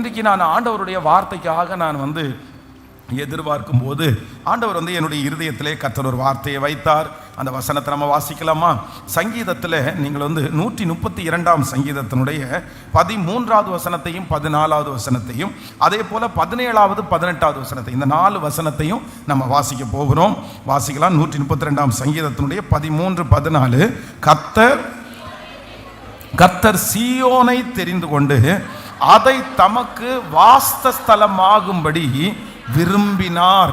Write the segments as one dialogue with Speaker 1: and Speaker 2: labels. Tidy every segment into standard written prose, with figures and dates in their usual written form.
Speaker 1: இன்றைக்கு நான் ஆண்டவருடைய வார்த்தைக்காக நான் எதிர்பார்க்கும் போது ஆண்டவர் என்னுடைய இருதயத்திலே கர்த்தர் ஒரு வார்த்தையை வைத்தார். அந்த வசனத்தை நம்ம வாசிக்கலாமா? சங்கீதத்தில் நீங்கள் 132ஆம் சங்கீதத்தினுடைய 13வது வசனத்தையும் 14வது வசனத்தையும் அதே போல் 17வது 18வது வசனத்தை இந்த 4 வசனத்தையும் நம்ம வாசிக்க போகிறோம். வாசிக்கலாம். 132ஆம் சங்கீதத்தினுடைய 13, 14. கர்த்தர் சீயோனை தெரிந்து கொண்டு அதை தமக்கு வாஸ்தலமாகும்படி விரும்பினார்.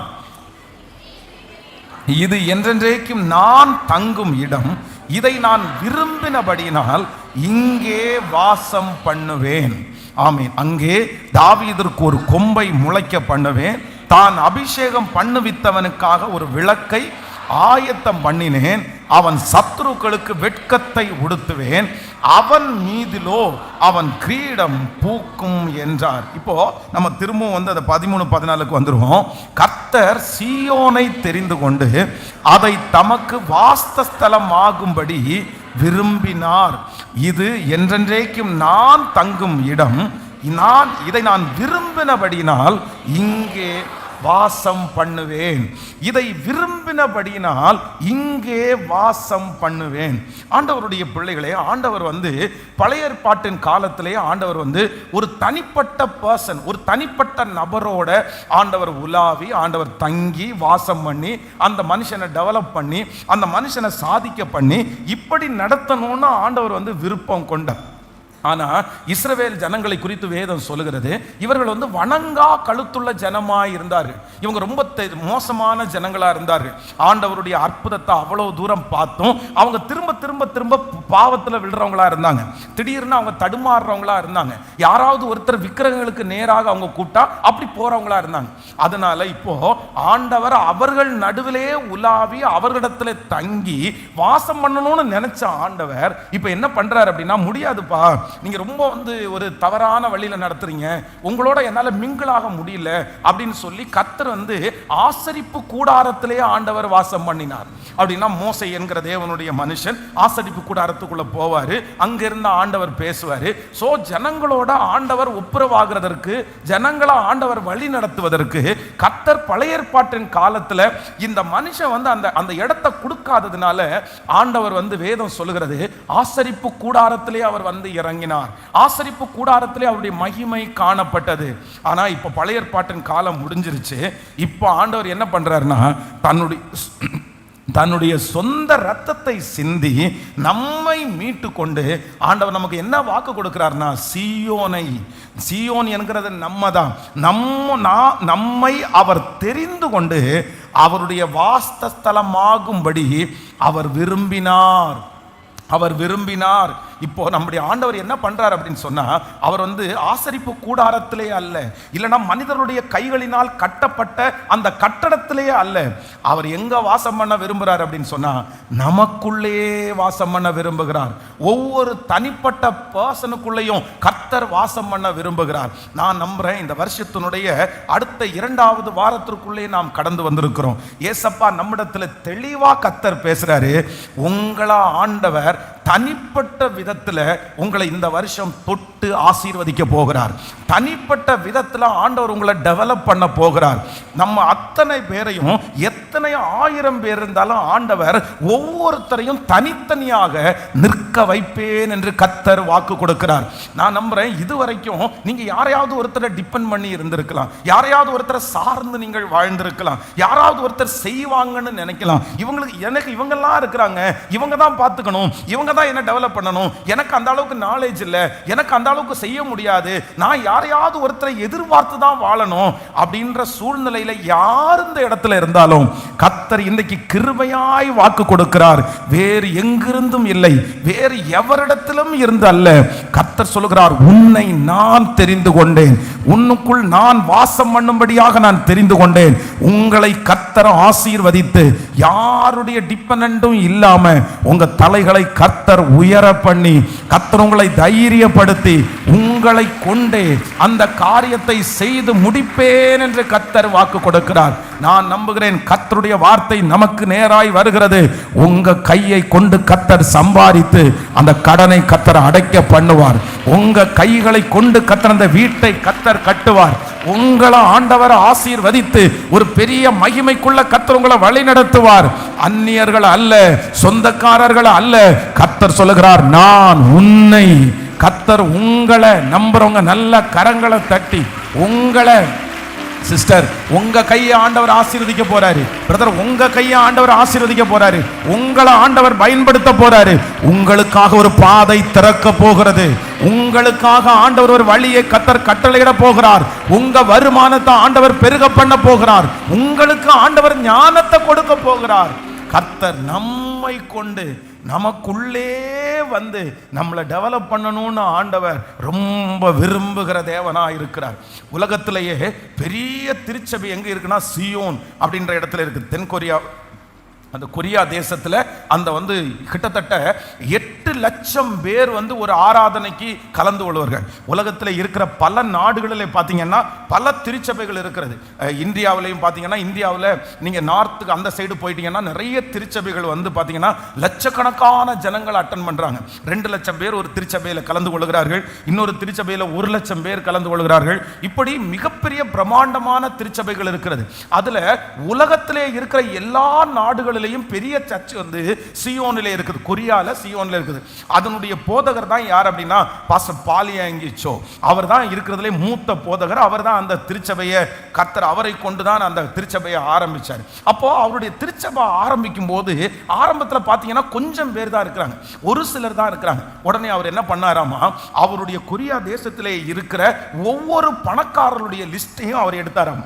Speaker 1: இது என்றென்றைக்கும் நான் தங்கும் இடம். இதை நான் விரும்பினபடியினால் இங்கே வாசம் பண்ணுவேன். ஆமீன். அங்கே தாவீதிற்கு ஒரு கொம்பை முளைக்க பண்ணுவேன். தான் அபிஷேகம் பண்ணுவித்தவனுக்காக ஒரு விளக்கை ஆயத்தம் பண்ணினேன். அவன் சத்துருக்களுக்கு வெட்கத்தை உடுத்துவேன். அவன் மீதிலோ அவன் கிரீடம் பூக்கும் என்றார். இப்போ நம்ம திரும்பவும் அந்த 13, 14க்கு வந்துருவோம். கர்த்தர் சீயோனை தெரிந்து கொண்டு அதை தமக்கு வாஸ்தலமாகும்படி விரும்பினார். இது என்றென்றைக்கும் நான் தங்கும் இடம். இதை நான் விரும்பினபடினால் இங்கே வாசம் பண்ணுவேன். இதை விரும்பினபடியினால் இங்கே வாசம் பண்ணுவேன். ஆண்டவருடைய பிள்ளைகளே, ஆண்டவர் பழைய ஏற்பாட்டின் காலத்திலே ஆண்டவர் ஒரு தனிப்பட்ட பர்சன், ஒரு தனிப்பட்ட நபரோட ஆண்டவர் உலாவி, ஆண்டவர் தங்கி வாசம் பண்ணி, அந்த மனுஷனை டெவலப் பண்ணி, அந்த மனுஷனை சாதிக்க பண்ணி, இப்படி நடத்தணும்னு ஆண்டவர் விருப்பம் கொண்டார். ஆனால் இஸ்ரவேல் ஜனங்களை குறித்து வேதம் சொல்லுகிறது, இவர்கள் வணங்கா கழுத்துள்ள ஜனமாய் இருந்தார்கள். இவங்க ரொம்ப மோசமான ஜனங்களா இருந்தார்கள். ஆண்டவருடைய அற்புதத்தை அவ்வளவு தூரம் பார்த்தும் அவங்க திரும்ப திரும்ப திரும்ப பாவத்தில் விழுறவங்களா இருந்தாங்க. திடீர்னு அவங்க தடுமாறுறவங்களா இருந்தாங்க. யாராவது ஒருத்தர் விக்கிரகங்களுக்கு நேராக அவங்க கூட்டா அப்படி போறவங்களா இருந்தாங்க. அதனால இப்போ ஆண்டவர் அவர்கள் நடுவிலே உலாவி அவர்களிடத்துல தங்கி வாசம் பண்ணணும்னு நினைச்ச ஆண்டவர் இப்ப என்ன பண்றாரு அப்படின்னா, முடியாதுப்பா, நீங்க ரொம்ப ஒரு தவறான வழியில நடத்துறீங்க, உங்களோட என்னால மிங்கிளாக முடியல அப்படின்னு சொல்லி கர்த்தர் ஆசரிப்பு கூடாரத்திலே ஆண்டவர் வாசம் பண்ணினார். அப்படின்னா மோசே என்கிற தேவனுடைய மனுஷன் ஆசரிப்பு கூடாரத்துக்குள்ள போவாரு. அங்கிருந்த ஆண்டவர் பேசுவாரு. சோ ஜனங்களோட ஆண்டவர் ஒப்புரவாகிறதற்கு, ஜனங்களை ஆண்டவர் வழி நடத்துவதற்கு கர்த்தர் பழைய ஏற்பாட்டின் காலத்துல இந்த மனுஷன் அந்த இடத்தை கொடுக்காததுனால ஆண்டவர் வேதம் சொல்லுகிறது, ஆசரிப்பு கூடாரத்திலே அவர் இறங்கினார். ஆசரிப்பு கூடாரத்திலே அவருடைய மகிமை காணப்பட்டது. ஆனா இப்ப பழைய ஏற்பாட்டின் காலம் முடிஞ்சிருச்சு. இப்ப ஆண்டவர் என்ன பண்றாருன்னா, தன்னுடைய சொந்த ரத்தத்தை சிந்தி நம்மை மீட்டு கொண்டு ஆண்டவர் நமக்கு என்ன வாக்கு கொடுக்கிறார்னா, சீயோன் என்கிறது நம்ம தான். நம்மை அவர் தெரிந்து கொண்டு அவருடைய வாஸ்தலமாகும்படி அவர் விரும்பினார். இப்போ நம்முடைய ஆண்டவர் என்ன பண்றார் அப்படின்னு சொன்னா, அவர் ஆசரிப்பு கூடாரத்திலே அல்ல, இல்லைன்னா மனிதருடைய கைகளினால் கட்டப்பட்ட அந்த கட்டடத்திலே அல்ல. அவர் எங்க வாசம் பண்ண விரும்புகிறார் அப்படின்னு சொன்னா, நமக்குள்ளே வாசம் பண்ண விரும்புகிறார். ஒவ்வொரு தனிப்பட்ட பர்சனுக்குள்ளேயும் கர்த்தர் வாசம் பண்ண விரும்புகிறார். நான் நம்புறேன் இந்த வருஷத்தினுடைய அடுத்த 2வது வாரத்திற்குள்ளே நாம் கடந்து வந்திருக்கிறோம். ஏசப்பா நம்மிடத்துல தெளிவா கர்த்தர் பேசுறாரு. உங்களா ஆண்டவர் தனிப்பட்ட விதத்தில் உங்களை இந்த வருஷம் தொட்டு ஆசீர்வதிக்க போகிறார். தனிப்பட்ட விதத்தில் ஆண்டவர் உங்களை டெவலப் பண்ண போகிறார். நம்ம அத்தனை பேரையும், எத்தனை 1000 பேர் இருந்தாலும் ஆண்டவர் ஒவ்வொருத்தரையும் தனித்தனியாக நிற்க வைப்பேன் என்று கர்த்தர் வாக்கு கொடுக்கிறார். நான் நம்புறேன் இதுவரைக்கும் நீங்க யாரையாவது ஒருத்தரை டிபெண்ட் பண்ணி இருந்திருக்கலாம், யாரையாவது ஒருத்தரை சார்ந்து நீங்கள் வாழ்ந்திருக்கலாம், யாராவது ஒருத்தர் செய்வாங்கன்னு நினைக்கலாம். எனக்கு இவங்கெல்லாம் இருக்கிறாங்க, இவங்க தான் பார்த்துக்கணும், இவங்க தான் என்ன டெவலப் பண்ணணும், எனக்கு அந்த அளவுக்கு நாலேஜ் இல்லை, எனக்கு அந்த அளவுக்கு செய்ய முடியாது, நான் யாரையாவது ஒருத்தரை எதிர்பார்த்து தான் வாழணும் அப்படின்ற சூழ்நிலையில யார் இந்த இடத்துல இருந்தாலும் கர்த்தர் இன்றைக்கு கிருபையாய் வாக்கு கொடுக்கிறார். வேறு எங்கிருந்தும் இல்லை, வேறு எவரிடத்திலும் இருந்து அல்ல. கர்த்தர் சொல்லுகிறார், உன்னை நான் தெரிந்து கொண்டேன், உன்னுக்குள் நான் வாசம் பண்ணும்படியாக நான் தெரிந்து கொண்டேன். உங்களை கர்த்தர் ஆசீர்வதித்து யாருடைய டிபெண்டும் இல்லாம உங்க தலைகளை கர்த்தர் உயர பண்ணி கர்த்தர் உங்களை தைரியப்படுத்தி உங்களை கொண்டே அந்த காரியத்தை செய்து முடிப்பேன் என்று கர்த்தர் வாக்கு கொடுக்கிறார். நான் நம்புகிறேன் கர்த்தருடைய வார்த்தை நமக்கு நேராய் வருகிறது. உங்க கையை கொண்டு கர்த்தர் சம்பாதித்து அந்த கடனை கர்த்தர் அடைக்க பண்ணுவார். உங்க கைகளை கொண்டு கர்த்தர் அந்த வீட்டை கர்த்தர் கட்டுவார். உங்களை ஆண்டவர் ஆசீர்வதித்து ஒரு பெரிய மகிமைக்குள்ள கர்த்தர் உங்களை வழி நடத்துவார். அந்நியர்கள் அல்ல, சொந்தக்காரர்கள் அல்ல. கர்த்தர் சொல்லுகிறார், நான் உன்னை, கர்த்தர் உங்களை நம்புறவங்க நல்ல கரங்களை தட்டி உங்களை, சிஸ்டர் உங்க கையை ஆண்டவர் ஆசீர்வதிக்க போறாரு. பிரதர் உங்க கையை ஆண்டவர் ஆசீர்வதிக்க போறாரு. உங்களை ஆண்டவர் பயன்படுத்த போறாரு. உங்களுக்காக ஒரு பாதை திறக்க போகிறது. உங்களுக்காக ஆண்டவர் ஒரு வழியை கர்த்தர் கட்டளையிட போகிறார். உங்க வருமானத்தை ஆண்டவர் பெருக பண்ண போகிறார். உங்களுக்கு ஆண்டவர் ஞானத்தை கொடுக்க போகிறார். கர்த்தர் நம்மை கொண்டு நமக்குள்ளே வந்து நம்மளை டெவலப் பண்ணணும்னு ஆண்டவர் ரொம்ப விரும்புகிற தேவனா இருக்கிறார். உலகத்திலேயே பெரிய திருச்சபை எங்க இருக்குன்னா சியோன் அப்படின்ற இடத்துல இருக்கு. தென் கொரியா, அந்த கொரியா தேசத்துல அந்த கிட்டத்தட்ட 8 லட்சம் பேர் ஒரு ஆராதனைக்கு கலந்து கொள்வார்கள். உலகத்தில் இருக்கிற பல நாடுகளில் பார்த்தீங்கன்னா பல திருச்சபைகள் இருக்கிறது. இந்தியாவிலையும் பார்த்தீங்கன்னா, இந்தியாவில் நீங்கள் நார்த்துக்கு அந்த சைடு போயிட்டீங்கன்னா நிறைய திருச்சபைகள் பார்த்தீங்கன்னா லட்சக்கணக்கான ஜனங்கள் அட்டன் பண்ணுறாங்க. 2 லட்சம் பேர் ஒரு திருச்சபையில் கலந்து கொள்கிறார்கள். இன்னொரு திருச்சபையில் 1 லட்சம் பேர் கலந்து கொள்கிறார்கள். இப்படி மிகப்பெரிய பிரம்மாண்டமான திருச்சபைகள் இருக்கிறது. அதில் உலகத்திலே இருக்கிற எல்லா நாடுகளிலும் பெரிய சர்ச் சியோனிலே இருக்குது. கொரியால சியோன்ல இருக்குது. அதனுடைய போதகர் தான் யார் அப்படின்னா பாஸ்டர் பாலியாங்கிச்சோ. அவர் தான் இருக்கிறதுலே மூத்த போதகர். அவர் தான் அந்த திருச்சபையை கர்த்தர் அவரை கொண்டுதான் அந்த திருச்சபையை ஆரம்பிச்சார். அப்போ அவருடைய திருச்சபை ஆரம்பிக்கும் போது ஆரம்பத்தில் பார்த்தீங்கன்னா கொஞ்சம் பேர் தான் இருக்கிறாங்க, ஒரு சிலர் தான் இருக்கிறாங்க. உடனே அவர் என்ன பண்ணாராமா, அவருடைய கொரியா தேசத்திலே இருக்கிற ஒவ்வொரு பணக்காரருடைய லிஸ்டையும் அவர் எடுத்தாராம்.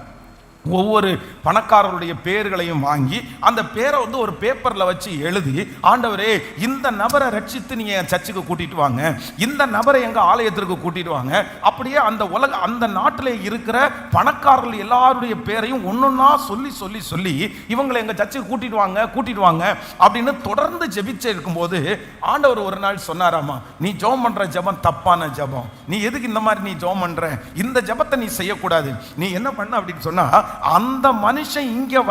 Speaker 1: ஒவ்வொரு பணக்காரருடைய பேர்களையும் வாங்கி அந்த பேரை ஒரு பேப்பர்ல வச்சு எழுதி, ஆண்டவரே இந்த நபரை ரட்சித்து நீங்க என் சர்ச்சுக்கு கூட்டிட்டு வாங்க, இந்த நபரை எங்க ஆலயத்திற்கு கூட்டிட்டு வாங்க. அப்படியே அந்த நாட்டில் இருக்கிற பணக்காரர்கள் எல்லாருடைய பேரையும் ஒன்னொன்னா சொல்லி சொல்லி சொல்லி இவங்களை எங்க சர்ச்சுக்கு கூட்டிட்டு வாங்க அப்படின்னு தொடர்ந்து ஜெபிச்சு இருக்கும்போது ஆண்டவர் ஒரு நாள் சொன்னாராமா, நீ ஜெபம் பண்ற ஜெபம் தப்பான ஜெபம். நீ எதுக்கு இந்த மாதிரி நீ ஜெபம் பண்ற? இந்த ஜெபத்தை நீ செய்யக்கூடாது. நீ என்ன பண்ண அப்படின்னு சொன்னா, அந்த மனுஷன் இங்க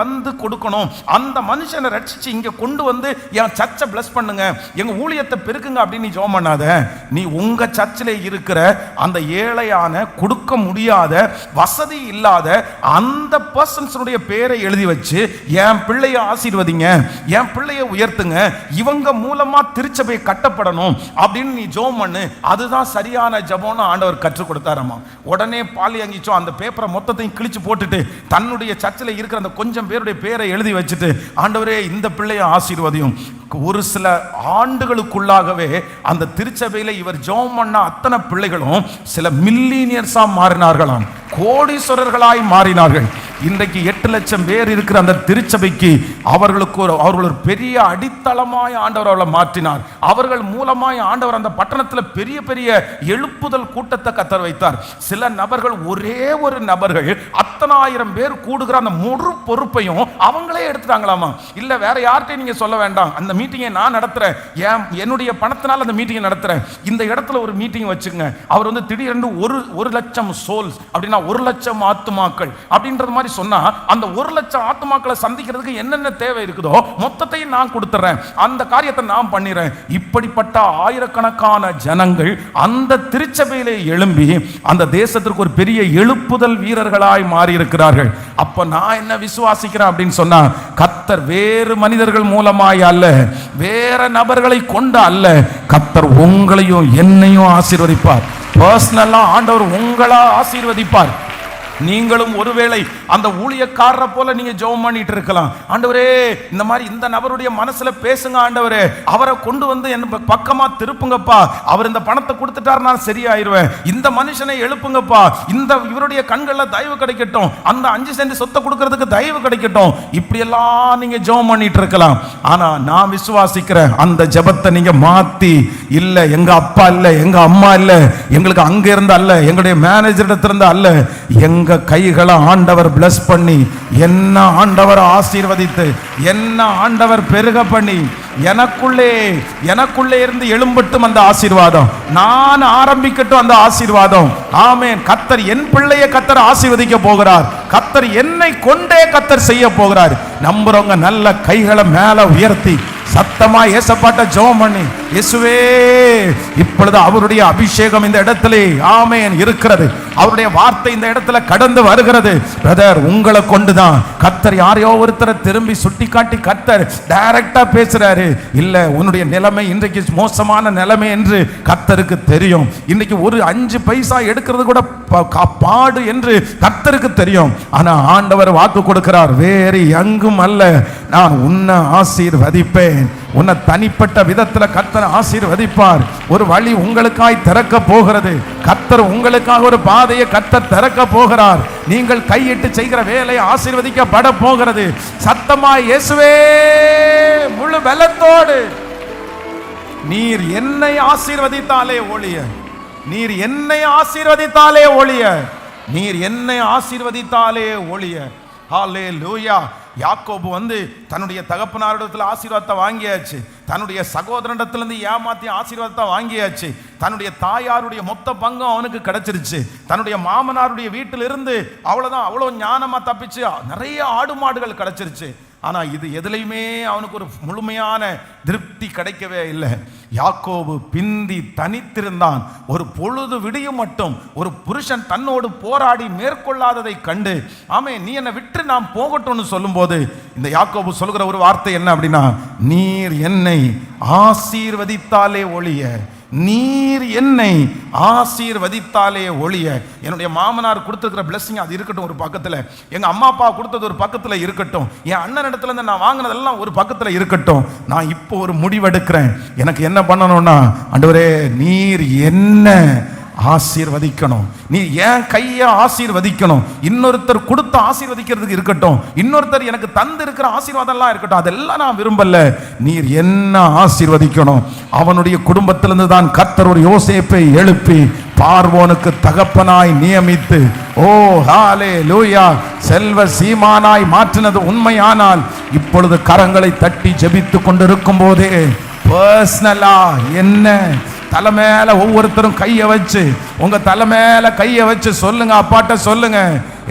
Speaker 1: கொடுக்கணும், அந்த மனுஷனை ரட்சிச்சு இங்க கொண்டு என் சர்ச்சை பிளஸ் பண்ணுங்க, எங்க ஊழியத்தை பெருக்குங்க அப்படின்னு நீ ஜெபம் பண்ணாத. நீ உங்க சர்ச்சில் இருக்கிற அந்த ஏழையான, கொடுக்க முடியாத, வசதி இல்லாத அந்த பர்சன்ஸுடைய பேரை எழுதி வச்சு என் பிள்ளைய ஆசீர்வதிங்க, என் பிள்ளைய உயர்த்துங்க, இவங்க மூலமா திருச்சபை கட்டப்படணும் அப்படின்னு நீ ஜெபம் பண்ணு. அதுதான் சரியான ஜெபம்னு ஆண்டவர் கற்றுக் கொடுத்தாராமா. உடனே பாலியாங்கிச்சோ அந்த பேப்பரை மொத்தத்தையும் கிழிச்சு போட்டுட்டு தன்னுடைய சர்ச்சில் இருக்கிற அந்த கொஞ்சம் பேருடைய பேரை எழுதி வச்சுட்டு, ஆண்டவரே இந்த பிள்ளையை ஆசீர்வதியும். ஒரு சில ஆண்டுகளுக்குள்ளாகவே அந்த திருச்சபையில் இவர் ஜெபம் பண்ண அத்தனை பிள்ளைகளும் சில மில்லியனியர்ஸா மாறினார்களாம், கோடீஸ்வரர்களாய் மாறினார்கள். இன்றைக்கு 8 லட்சம் பேர் இருக்கிற அந்த திருச்சபைக்கு அவர்கள் ஒரு பெரிய அடித்தளமாய் ஆண்டவர் அவர்களை மாற்றினார். அவர்கள் மூலமாய் ஆண்டவர் அந்த பட்டணத்தில் பெரிய பெரிய எழுப்புதல் கூட்டத்தை கத்தர் வைத்தார். சில நபர்கள், ஒரே ஒரு நபர்கள் 10,000 பேர் கூடுகிற அந்த முழு பொறுப்பையும் அவங்களே எடுத்துட்டாங்களாமா. இல்ல வேற யார்கிட்டையும் நீங்க சொல்ல வேண்டாம், அந்த மீட்டிங்கை நான் நடத்துறேன், என்னுடைய பணத்தினால் அந்த மீட்டிங்கை நடத்துறேன், இந்த இடத்துல ஒரு மீட்டிங் வச்சுங்க. அவர் திடீரென்று 1 லட்சம் சோல்ஸ் அப்படின்னா 1 லட்சம் ஆத்துமாக்கள் அப்படின்றது மாதிரி சொன்னா, அந்த 1 லட்சம் ஆத்துமாக்களை சந்திக்கிறதுக்கு என்னென்ன தேவை இருக்குதோ மொத்தத்தையும் நான் கொடுத்துறேன், அந்த காரியத்தை நான் பண்ணிடுறேன். இப்படிப்பட்ட ஆயிரக்கணக்கான ஜனங்கள் அந்த திருச்சபையிலே எழும்பி அந்த தேசத்திற்கு ஒரு பெரிய எழுப்புதல் வீரர்களாய் மாறி இருக்கிறார்கள். அப்ப நான் என்ன விசுவாசிக்கிறேன் அப்படின்னு சொன்னா, கர்த்தர் வேறு மனிதர்கள் மூலமாய் அல்ல, வேற நபர்களை கொண்டு அல்ல, கர்த்தர் உங்களையும் என்னையும் ஆசீர்வதிப்பார். பர்சனலா ஆண்டவர் உங்களா ஆசீர்வதிப்பார். நீங்களும் ஒருவேளை அந்த ஊழியக்காரரை போல நீங்க ஜெபம் பண்ணிட்டு இருக்கலாம். ஆண்டவரே இந்த மாதிரி இந்த நபருடைய மனசுல பேசுங்க ஆண்டவரே, அவரை கொண்டு என் பக்கமா திருப்புங்கப்பா, அவர் இந்த பணத்தை கொடுத்துட்டாரு நான் சரியாயிருவேன், இந்த மனுஷனை எழுப்புங்கப்பா, இவருடைய கண்கள்ல தயவு கிடைக்கட்டும், அந்த 5 சென்ட் சொத்தை கொடுக்கறதுக்கு தயவு கிடைக்கட்டும். இப்படி எல்லாம் நீங்க ஜெபம் பண்ணிட்டு இருக்கலாம். ஆனா நான் விசுவாசிக்கிறேன், அந்த ஜெபத்தை நீங்க மாத்தி, இல்ல எங்க அப்பா இல்ல, எங்க அம்மா இல்ல, எங்களுக்கு அங்க இருந்து அல்ல, எங்களுடைய மேனேஜர் இடத்திலிருந்து அல்ல, எங்க கைகளை ஆண்டவர் பிளஸ் பண்ணி, என்ன ஆண்டவர் ஆசீர்வதித்து, என்ன ஆண்டவர் பெருக பண்ணி எனக்குள்ளே இருந்து எழும்பட்டும் அந்த ஆசீர்வாதம், நான் ஆரம்பிக்கட்டும் அந்த ஆசீர்வாதம். ஆமென். கர்த்தர் என் பிள்ளையை கர்த்தர் ஆசீர்வதிக்க போகிறார். கர்த்தர் என்னை கொண்டே கர்த்தர் செய்ய போகிறார். நம்புறவங்க நல்ல கைகளை மேல உயர்த்தி சத்தமா ஏசப்பாட்ட ஜெபம் பண்ணி, இயேசுவே இப்பொழுது அவருடைய அபிஷேகம் இந்த இடத்திலே ஆமென் இருக்கிறது. அவருடைய வார்த்தை இந்த இடத்துல கடந்து வருகிறது. பிரதர், உங்களை கொண்டுதான் கர்த்தர் யாரையோ ஒருத்தரை திரும்பி சுட்டி காட்டி கர்த்தர் டைரக்டா பேசுறாரு. இல்ல, உன்னுடைய நிலைமை இன்றைக்கு மோசமான நிலைமை என்று கர்த்தருக்கு தெரியும். இன்னைக்கு ஒரு 5 பைசா எடுக்கிறது கூட பாடு என்று கர்த்தருக்கு தெரியும். ஆனா ஆண்டவர் வாக்கு கொடுக்கிறார், வேறு எங்கும் அல்ல, நான் உன்னை ஆசீர்வதிப்பேன். உன்னை தனிப்பட்ட விதத்துல கர்த்தர் ஆசீர்வதிப்பார். ஒரு வழி உங்களுக்காய் திறக்க போகிறது. கர்த்தர் உங்களுக்காக ஒரு பாதையை கர்த்தர் திறக்க போகிறார். நீங்கள் கையிட்டு செய்கிற வேலை ஆசீர்வதிக்கப்பட போகிறது. சத்தமா இயேசுவே முழு பலத்தோடு, நீர் என்னை ஆசீர்வதித்தாலே ஒழிய, நீர் என்னை ஆசீர்வதித்தாலே ஒழிய, நீர் என்னை ஆசீர்வதித்தாலே ஒழிய. ஹல்லேலூயா. யாக்கோபு தன்னுடைய தகப்பனாரிடத்தில் ஆசீர்வாதத்தை வாங்கியாச்சு, தன்னுடைய சகோதரனிடத்திலிருந்து ஏமாத்தி ஆசீர்வாதத்தை வாங்கியாச்சு, தன்னுடைய தாயாருடைய மொத்த பங்கும் அவனுக்கு கிடைச்சிருச்சு, தன்னுடைய மாமனாருடைய வீட்டிலிருந்து அவ்வளோ ஞானமா தப்பிச்சு நிறைய ஆடு மாடுகள் கிடைச்சிருச்சு. ஆனா இது எதுலையுமே அவனுக்கு ஒரு முழுமையான திருப்தி கிடைக்கவே இல்லை. யாக்கோபு பிந்தி தனித்திருந்தான். ஒரு பொழுது விடியும் மட்டும் ஒரு புருஷன் தன்னோடு போராடி மேற்கொள்ளாததை கண்டு, ஆமே நீ என்னை விட்டு நாம் போகட்டும்னு சொல்லும்போது இந்த யாக்கோபு சொல்கிற ஒரு வார்த்தை என்ன அப்படின்னா, நீர் என்னை ஆசீர்வதித்தாலே ஒழிய, நீர் என்னை ஆசீர்வதித்தாலே ஒழிய. என்னுடைய மாமனார் கொடுத்துருக்கிற பிளஸிங் அது இருக்கட்டும் ஒரு பக்கத்தில், எங்க அம்மா அப்பா கொடுத்தது ஒரு பக்கத்தில் இருக்கட்டும், என் அண்ணன் இடத்துல இருந்து நான் வாங்கினதெல்லாம் ஒரு பக்கத்தில் இருக்கட்டும். நான் இப்போ ஒரு முடிவெடுக்கிறேன். எனக்கு என்ன பண்ணணும்னா, ஆண்டவரே நீர் என்ன ஆசீர்வதிக்கணும், நீ ஏன் கையை ஆசீர்வதிக்கணும். இன்னொருத்தர் கொடுத்து ஆசீர்வதிக்கிறதுக்கு இருக்கட்டும், இன்னொருத்தர் எனக்கு தந்து இருக்கிற ஆசீர்வாதம்லாம் இருக்கட்டும், அதெல்லாம் நான் விரும்பல. நீர் என்ன ஆசீர்வதிக்கணும். அவனுடைய குடும்பத்திலிருந்து தான் கர்த்தர் ஒரு யோசேப்பை எழுப்பி பார்வோனுக்கு தகப்பனாய் நியமித்து, ஓ ஹல்லேலூயா, செல்வ சீமானாய் மாற்றினது உண்மையானால் இப்பொழுது கரங்களை தட்டி ஜெபித்து கொண்டிருக்கும் போதே பர்சனலா என்ன தலை மேல ஒவ்வொருத்தரும் கையை வச்சு, உங்க தலை மேல கையை வச்சு சொல்லுங்க, அப்பாட்ட சொல்லுங்க,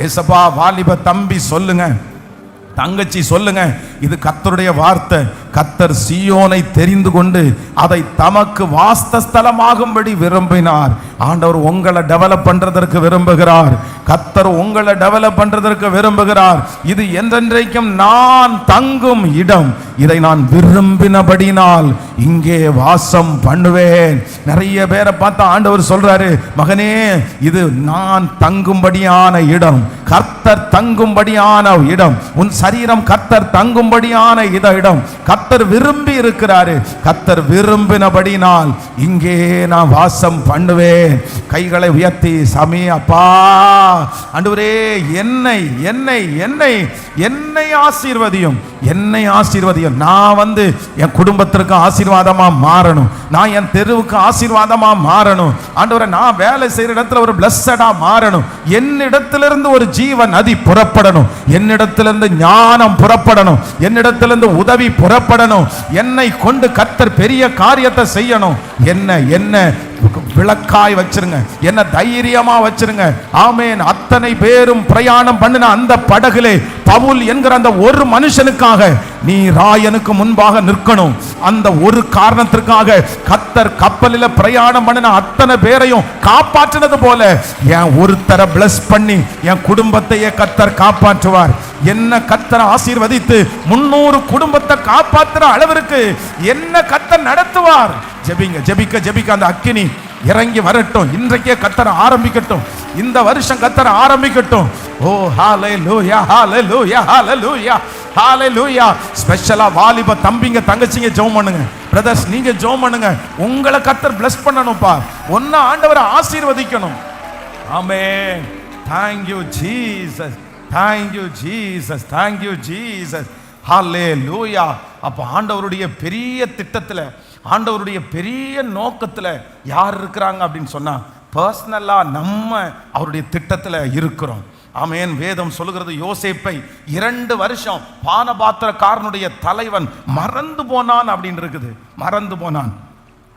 Speaker 1: ஏசப்பா வாலிப தம்பி சொல்லுங்க, தங்கச்சி சொல்லுங்க, இது கர்த்தருடைய வார்த்தை. கர்த்தர் சீயோனை தெரிந்து கொண்டு அதை தமக்கு வாஸ்தலமாகும்படி விரும்பினார். ஆண்டவர் உங்களை டெவலப் பண்றதற்கு விரும்புகிறார். கர்த்தர் உங்களை டெவலப் பண்றதற்கு விரும்புகிறார். இது என்றென்றைக்கும் நான் தங்கும் இடம். இதை நான் விரும்பினபடினால் இங்கே வாசம் பண்ணுவேன். நிறைய பேரை பார்த்தா ஆண்டவர் சொல்றாரு, மகனே இது நான் தங்கும்படியான இடம், கர்த்தர் தங்கும்படியான இடம், உன் சரீரம் கர்த்தர் தங்கும்படியான இடம். கர்த்தர் விரும்பி இருக்கிறாரு. கர்த்தர் விரும்பினபடினால் இங்கே நான் வாசம் பண்ணுவேன். கைகளை உயர்த்தி, சாமி அப்பா ஆண்டவரே என்னை என்னை என்னை என்னை ஆசீர்வதியும், என்னை ஆசீர்வதியும். நான் என் குடும்பத்திற்கு ஆசீர்வாதமா மாறணும், நான் என் தெருவுக்கு ஆசீர்வாதமா மாறணும். ஆண்டவரே நான் வேலை செய்யற இடத்துல ஒரு பிளஸ்ஸடா மாறணும். என்னிடத்திலிருந்து ஒரு ஜீவ நதி புறப்படணும், என்னிடத்திலிருந்து ஞானம் புறப்படணும், என்னிடத்திலிருந்து உதவி புறப்படணும். என்னை கொண்டு கர்த்தர் பெரிய காரியத்தை செய்யணும். என்ன விளக்காய் வச்சிருங்க, என்ன தைரியமா வச்சிருங்க. ஆமேன். அத்தனை பேரும் பிரயாணம் பண்ணின அந்த படகுலே பவுல் என்கிற அந்த ஒரு மனுஷனுக்காக நீ ராயனுக்கு முன்பாக நிற்கணும். அந்த ஒரு காரணத்திற்காக கர்த்தர் கப்பலில் பிரயாணம் பண்ணின அத்தனை பேரையும் காப்பாற்றினது போல என் ஒருத்தரை பிளஸ் பண்ணி என் குடும்பத்தையே கர்த்தர் காப்பாற்றுவார். என்ன கர்த்தர் ஆசீர்வதித்து 300 குடும்பத்தை காப்பாற்றுற அளவிற்கு என்ன கர்த்தர் நடத்துவார். ஜெபிங்க, ஜெபிக்க ஜெபிக்க அந்த அக்கினி இறங்கி வரட்டும். இன்றைக்கே கர்த்தர் ஆரம்பிக்கட்டும். இந்த வருஷம் கர்த்தர் ஆரம்பிக்கட்டும். ஓ ஹல்லேலூயா, ஹல்லேலூயா, ஹல்லேலூயா, ஹல்லேலூயா. ஸ்பெஷலா வாலிப தம்பிங்க தங்கச்சிங்க ஜெபம் பண்ணுங்க. பிரதர்ஸ் நீங்க ஜெபம் பண்ணுங்க. உங்களை கர்த்தர் பிளஸ் பண்ணணும்பா. ஒன்ன ஆண்டவரை ஆசீர்வதிக்கணும். ஆமென். Thank you Jesus, thank you Jesus, thank you Jesus, ஹல்லேலூயா. அப்ப ஆண்டவருடைய பெரிய திட்டத்துல, ஆண்டவருடைய பெரிய நோக்கத்துல யார் இருக்கிறாங்க அப்படின்னு சொன்னா, பர்சனலா நம்ம அவருடைய திட்டத்துல இருக்கிறோம். ஆமென். வேதம் சொல்லுகிறது யோசேப்பை 2 வருஷம் பானபாத்திரக்காரனுடைய தலைவன் மறந்து போனான் அப்படின்னு இருக்குது. மறந்து போனான்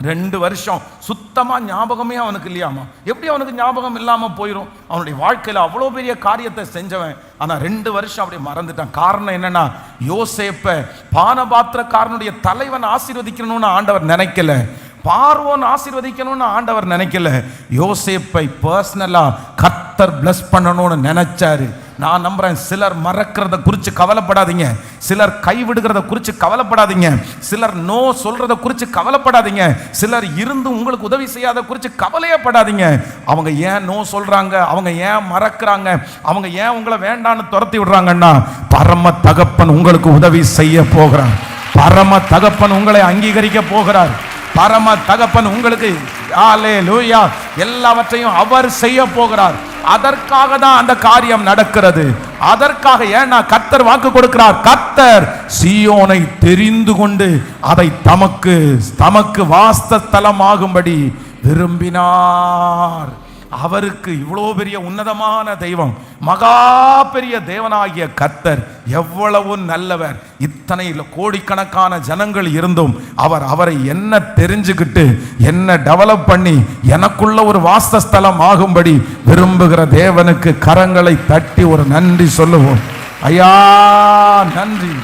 Speaker 1: 2 வருஷம் சுத்தமா ஞாபகமே அவனுக்கு இல்லையாமா. எப்படி அவனுக்கு ஞாபகம் இல்லாம போயிடும்? அவனுடைய வாழ்க்கையில அவ்வளோ பெரிய காரியத்தை செஞ்சவன், ஆனா 2 வருஷம் அப்படியே மறந்துட்டான். காரணம் என்னன்னா, யோசேப்பை பானபாத்திரக்காரனுடைய தலைவன் ஆசீர்வதிக்கணும்னு ஆண்டவர் நினைக்கல, பார்வோன் ஆசீர்வதிக்கணும்னு ஆண்டவர் நினைக்கல, யோசேப்பை பர்சனலா கர்த்தர் பிளஸ் பண்ணணும்னு நினைச்சாரு. நான் நம்புறேன், சிலர் மறக்கிறத குறித்து கவலைப்படாதீங்க, சிலர் கைவிடுகிறத குறித்து கவலைப்படாதீங்க, சிலர் நோ சொல்றத குறித்து கவலைப்படாதீங்க, சிலர் இருந்து உங்களுக்கு உதவி செய்யாத குறித்து கவலையப்படாதீங்க. அவங்க ஏன் நோ சொல்றாங்க, அவங்க ஏன் மறக்கிறாங்க, அவங்க ஏன் உங்களை வேண்டான்னு துரத்தி விடுறாங்கன்னா, பரம தகப்பன் உங்களுக்கு உதவி செய்ய போகிறார். பரம தகப்பன் உங்களை அங்கீகரிக்க போகிறார். பரம தகப்பன் உங்களுக்கு ஹல்லேலூயா எல்லாவற்றையும் அவர் செய்ய போகிறார். அதற்காக தான் அந்த காரியம் நடக்கிறது. அதற்காக, ஏன்னா கர்த்தர் வாக்கு கொடுக்கிறார். கர்த்தர் சீயோனை தெரிந்து கொண்டு அதை தமக்கு வாசஸ்தலமாகும்படி விரும்பினார். அவருக்கு இவ்வளோ பெரிய உன்னதமான தெய்வம், மகா பெரிய தேவனாகிய கர்த்தர் எவ்வளவு நல்லவர். இத்தனை கோடிக்கணக்கான ஜனங்கள் இருந்தும் அவரை என்ன தெரிஞ்சுக்கிட்டு என்ன டெவலப் பண்ணி எனக்குள்ள ஒரு வாசஸ்தலம் ஆகும்படி விரும்புகிற தேவனுக்கு கரங்களை தட்டி ஒரு நன்றி சொல்லுவோம். ஐயா நன்றி,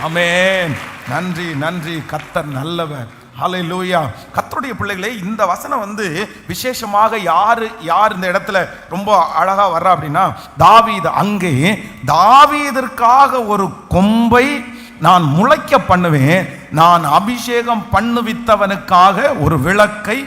Speaker 1: ஆமென், நன்றி நன்றி. கர்த்தர் நல்லவர். ஹல்லேலூயா. கர்த்தருடைய பிள்ளைகளே, இந்த வசனம் விசேஷமாக யார் இந்த இடத்துல ரொம்ப அழகா வர்றா அப்படின்னா, தாவீது. அங்கே தாவீதிற்காக ஒரு கொம்பை நான் முளைக்க பண்ணுவேன், நான் அபிஷேகம் பண்ணுவித்தவனுக்காக ஒரு விளக்கை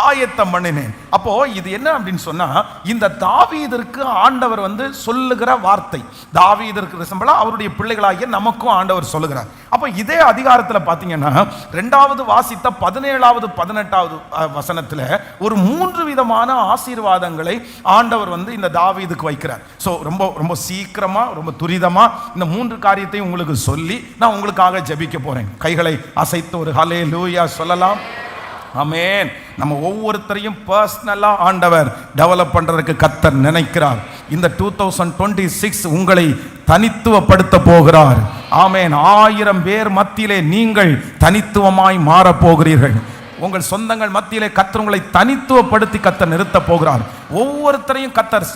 Speaker 1: ஆயத்தம் பண்ணினேன். அப்போ இது என்ன அப்படின்னு சொன்னா, இந்த தாவீதிற்கு ஆண்டவர் சொல்லுகிற வார்த்தை, தாவீதிற்கு ரிசம்பலா அவருடைய பிள்ளைகளாகிய நமக்கும் ஆண்டவர் சொல்லுகிறார். அப்போ இதே அதிகாரத்தில் பார்த்தீங்கன்னா 2வது வாசித்த 17வது 18வது வசனத்தில் ஒரு 3 விதமான ஆசீர்வாதங்களை ஆண்டவர் இந்த தாவீதுக்கு வைக்கிறார். ஸோ ரொம்ப ரொம்ப சீக்கிரமா ரொம்ப துரிதமா இந்த 3 காரியத்தையும் உங்களுக்கு சொல்லி நான் உங்களுக்காக ஜெபிக்க போறேன். கைகளை அசைத்து ஒரு ஹல்லேலூயா சொல்லலாம். ஆமென். நம்ம ஒவ்வொருத்தரையும் பர்சனலா ஆண்டவர் டெவலப் பண்றதுக்கு கர்த்தர் நினைக்கிறார். இந்த 2026 உங்களை தனித்துவப்படுத்த போகிறார். ஆமென். 1000 பேர் மத்தியிலே நீங்கள் தனித்துவமாய் மாறப் போகிறீர்கள். உங்கள் சொந்தங்கள் மத்தியிலே கர்த்தர் உங்களை தனித்துவப்படுத்தி கர்த்தர் நிறுத்த போகிறார். ஒவ்வொருத்தரையும் கர்த்தர்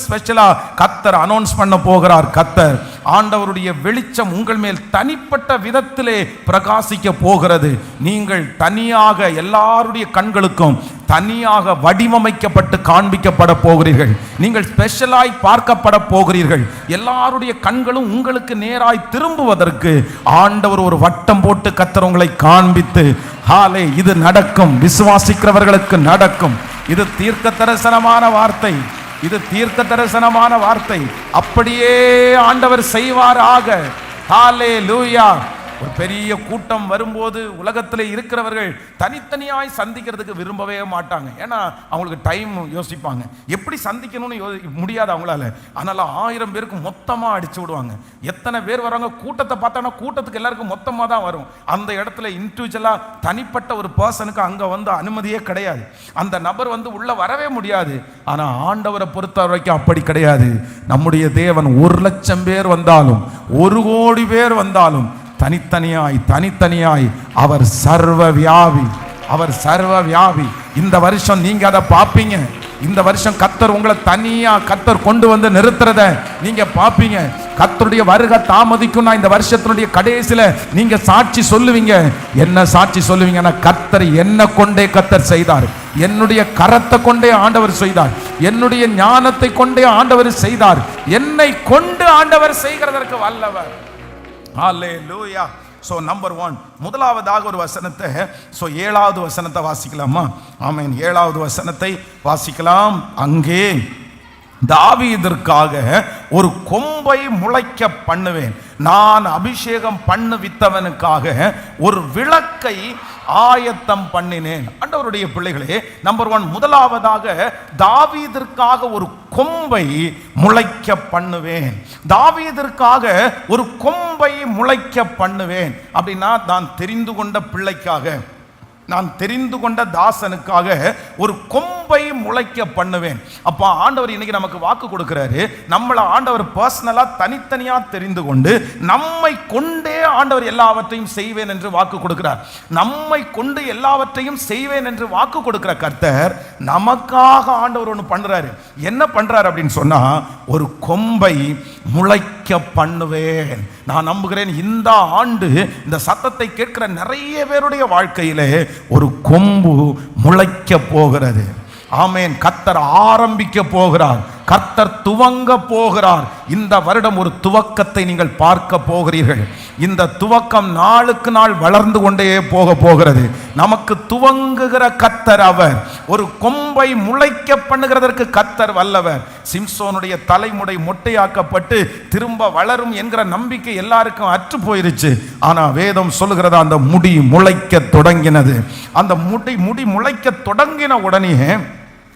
Speaker 1: ஸ்பெஷலா கர்த்தர் அனௌன்ஸ் பண்ண போகிறார். கர்த்தர் ஆண்டவருடைய வெளிச்சம் உங்கள் மேல் தனிப்பட்ட விதத்திலே பிரகாசிக்க போகிறது. நீங்கள் தனியாக, எல்லாருடைய கண்களுக்கும் தனியாக வடிவமைக்கப்பட்டு காண்பிக்கப்பட போகிறீர்கள். நீங்கள் ஸ்பெஷலாய் பார்க்கப்பட போகிறீர்கள். எல்லாருடைய கண்களும் உங்களுக்கு நேராய் திரும்புவதற்கு ஆண்டவர் ஒரு வட்டம் போட்டு கர்த்தர் உங்களை காண்பித்து, ஹாலே இது நடக்கும், விசுவாசிக்கிறவர்களுக்கு நடக்கும். இது தீர்க்க தரிசனமான வார்த்தை, இது தீர்க்க தரிசனமான வார்த்தை. அப்படியே ஆண்டவர் செய்வாராக. ஹல்லேலூயா. ஒரு பெரிய கூட்டம் வரும்போது உலகத்தில் இருக்கிறவர்கள் தனித்தனியாய் சந்திக்கிறதுக்கு விரும்பவே மாட்டாங்க. ஏன்னா அவங்களுக்கு டைம் யோசிப்பாங்க, எப்படி சந்திக்கணும்னு முடியாது அவங்களால. அதனால 1000 பேருக்கு மொத்தமாக அடிச்சு விடுவாங்க. எத்தனை பேர் வராங்க கூட்டத்தை பார்த்தோன்னா கூட்டத்துக்கு எல்லாருக்கும் மொத்தமாக தான் வரும். அந்த இடத்துல இண்டிவிஜுவலாக தனிப்பட்ட ஒரு பர்சனுக்கு அங்கே அனுமதியே கிடையாது. அந்த நபர் உள்ள வரவே முடியாது. ஆனால் ஆண்டவரை பொறுத்த வரைக்கும் அப்படி கிடையாது. நம்முடைய தேவன் 1,00,000 பேர் வந்தாலும் 1,00,00,000 பேர் வந்தாலும் தனித்தனியாய் அவர் சர்வ வியாபி, அவர் சர்வ வியாபி. இந்த வருஷம் நீங்க அதை பார்ப்பீங்க. இந்த வருஷம் கர்த்தர் உங்களை தனியா கர்த்தர் கொண்டு நிறுத்துறத நீங்க பார்ப்பீங்க. கர்த்தருடைய வருகை தாமதிக்கும். இந்த வருஷத்தினுடைய கடைசியில நீங்க சாட்சி சொல்லுவீங்க. என்ன சாட்சி சொல்லுவீங்கன்னா, கர்த்தர் என்ன கொண்டே கர்த்தர் செய்தார், என்னுடைய கரத்தை கொண்டே ஆண்டவர் செய்தார், என்னுடைய ஞானத்தை கொண்டே ஆண்டவர் செய்தார், என்னை கொண்டு ஆண்டவர் செய்கிறதற்கு வல்லவர். ஹல்லேலூயா. ஸோ நம்பர் 1, முதலாவதாக ஒரு வசனத்தை, 7வது வசனத்தை வாசிக்கலாமா? ஆமென். 7வது வசனத்தை வாசிக்கலாம். அங்கே தாவீதிற்காக ஒரு கொம்பை முளைக்க பண்ணுவேன், நான் அபிஷேகம் பண்ணுவித்தவனுக்காக ஒரு விளக்கை ஆயத்தம் பண்ணினேன். ஆண்டவருடைய பிள்ளைகளே, நம்பர் 1, முதலாவதாக தாவீதிற்காக ஒரு கொம்பை முளைக்க பண்ணுவேன். தாவீதிற்காக ஒரு கொம்பை முளைக்க பண்ணுவேன் அப்படின்னா, நான் தெரிந்து கொண்ட பிள்ளைக்காக, நான் தெரிந்து கொண்ட தாசனுக்காக ஒரு கொம்பை முளைக்க பண்ணுவேன். அப்போ ஆண்டவர் இன்னைக்கு நமக்கு வாக்கு கொடுக்கிறாரு. நம்மளை ஆண்டவர் பர்சனலா தனித்தனியா தெரிந்து கொண்டு நம்மை கொண்டே ஆண்டவர் எல்லாவற்றையும் செய்வேன் என்று வாக்கு கொடுக்கிறார். நம்மை கொண்டு எல்லாவற்றையும் செய்வேன் என்று வாக்கு கொடுக்கிற கர்த்தர் நமக்காக ஆண்டவர் ஒன்று பண்றாரு. என்ன பண்றாரு அப்படின்னு சொன்னா, ஒரு கொம்பை முளைக்க பண்ணுவேன். நான் நம்புகிறேன் இந்த ஆண்டு இந்த சத்தத்தை கேட்கிற நிறைய பேருடைய வாழ்க்கையிலே ஒரு கொம்பு முளைக்க போகிறது. ஆமென். கர்த்தர் ஆரம்பிக்க போகிறார், கர்த்தர் துவங்க போகிறார். இந்த வருடம் ஒரு துவக்கத்தை நீங்கள் பார்க்க போகிறீர்கள். இந்த துவக்கம் நாளுக்கு நாள் வளர்ந்து கொண்டே போகிறது. நமக்கு துவங்குகிற கர்த்தர் அவர். ஒரு கொம்பை முளைக்க பண்ணுகிறதற்கு கர்த்தர் வல்லவர். சிம்சோனுடைய தலைமுடி மொட்டையாக்கப்பட்டு திரும்ப வளரும் என்கிற நம்பிக்கை எல்லாருக்கும் அற்று போயிருச்சு. ஆனா வேதம் சொல்லுகிறதா, அந்த முடி முளைக்க தொடங்கினது. அந்த முடி முளைக்க தொடங்கின உடனே,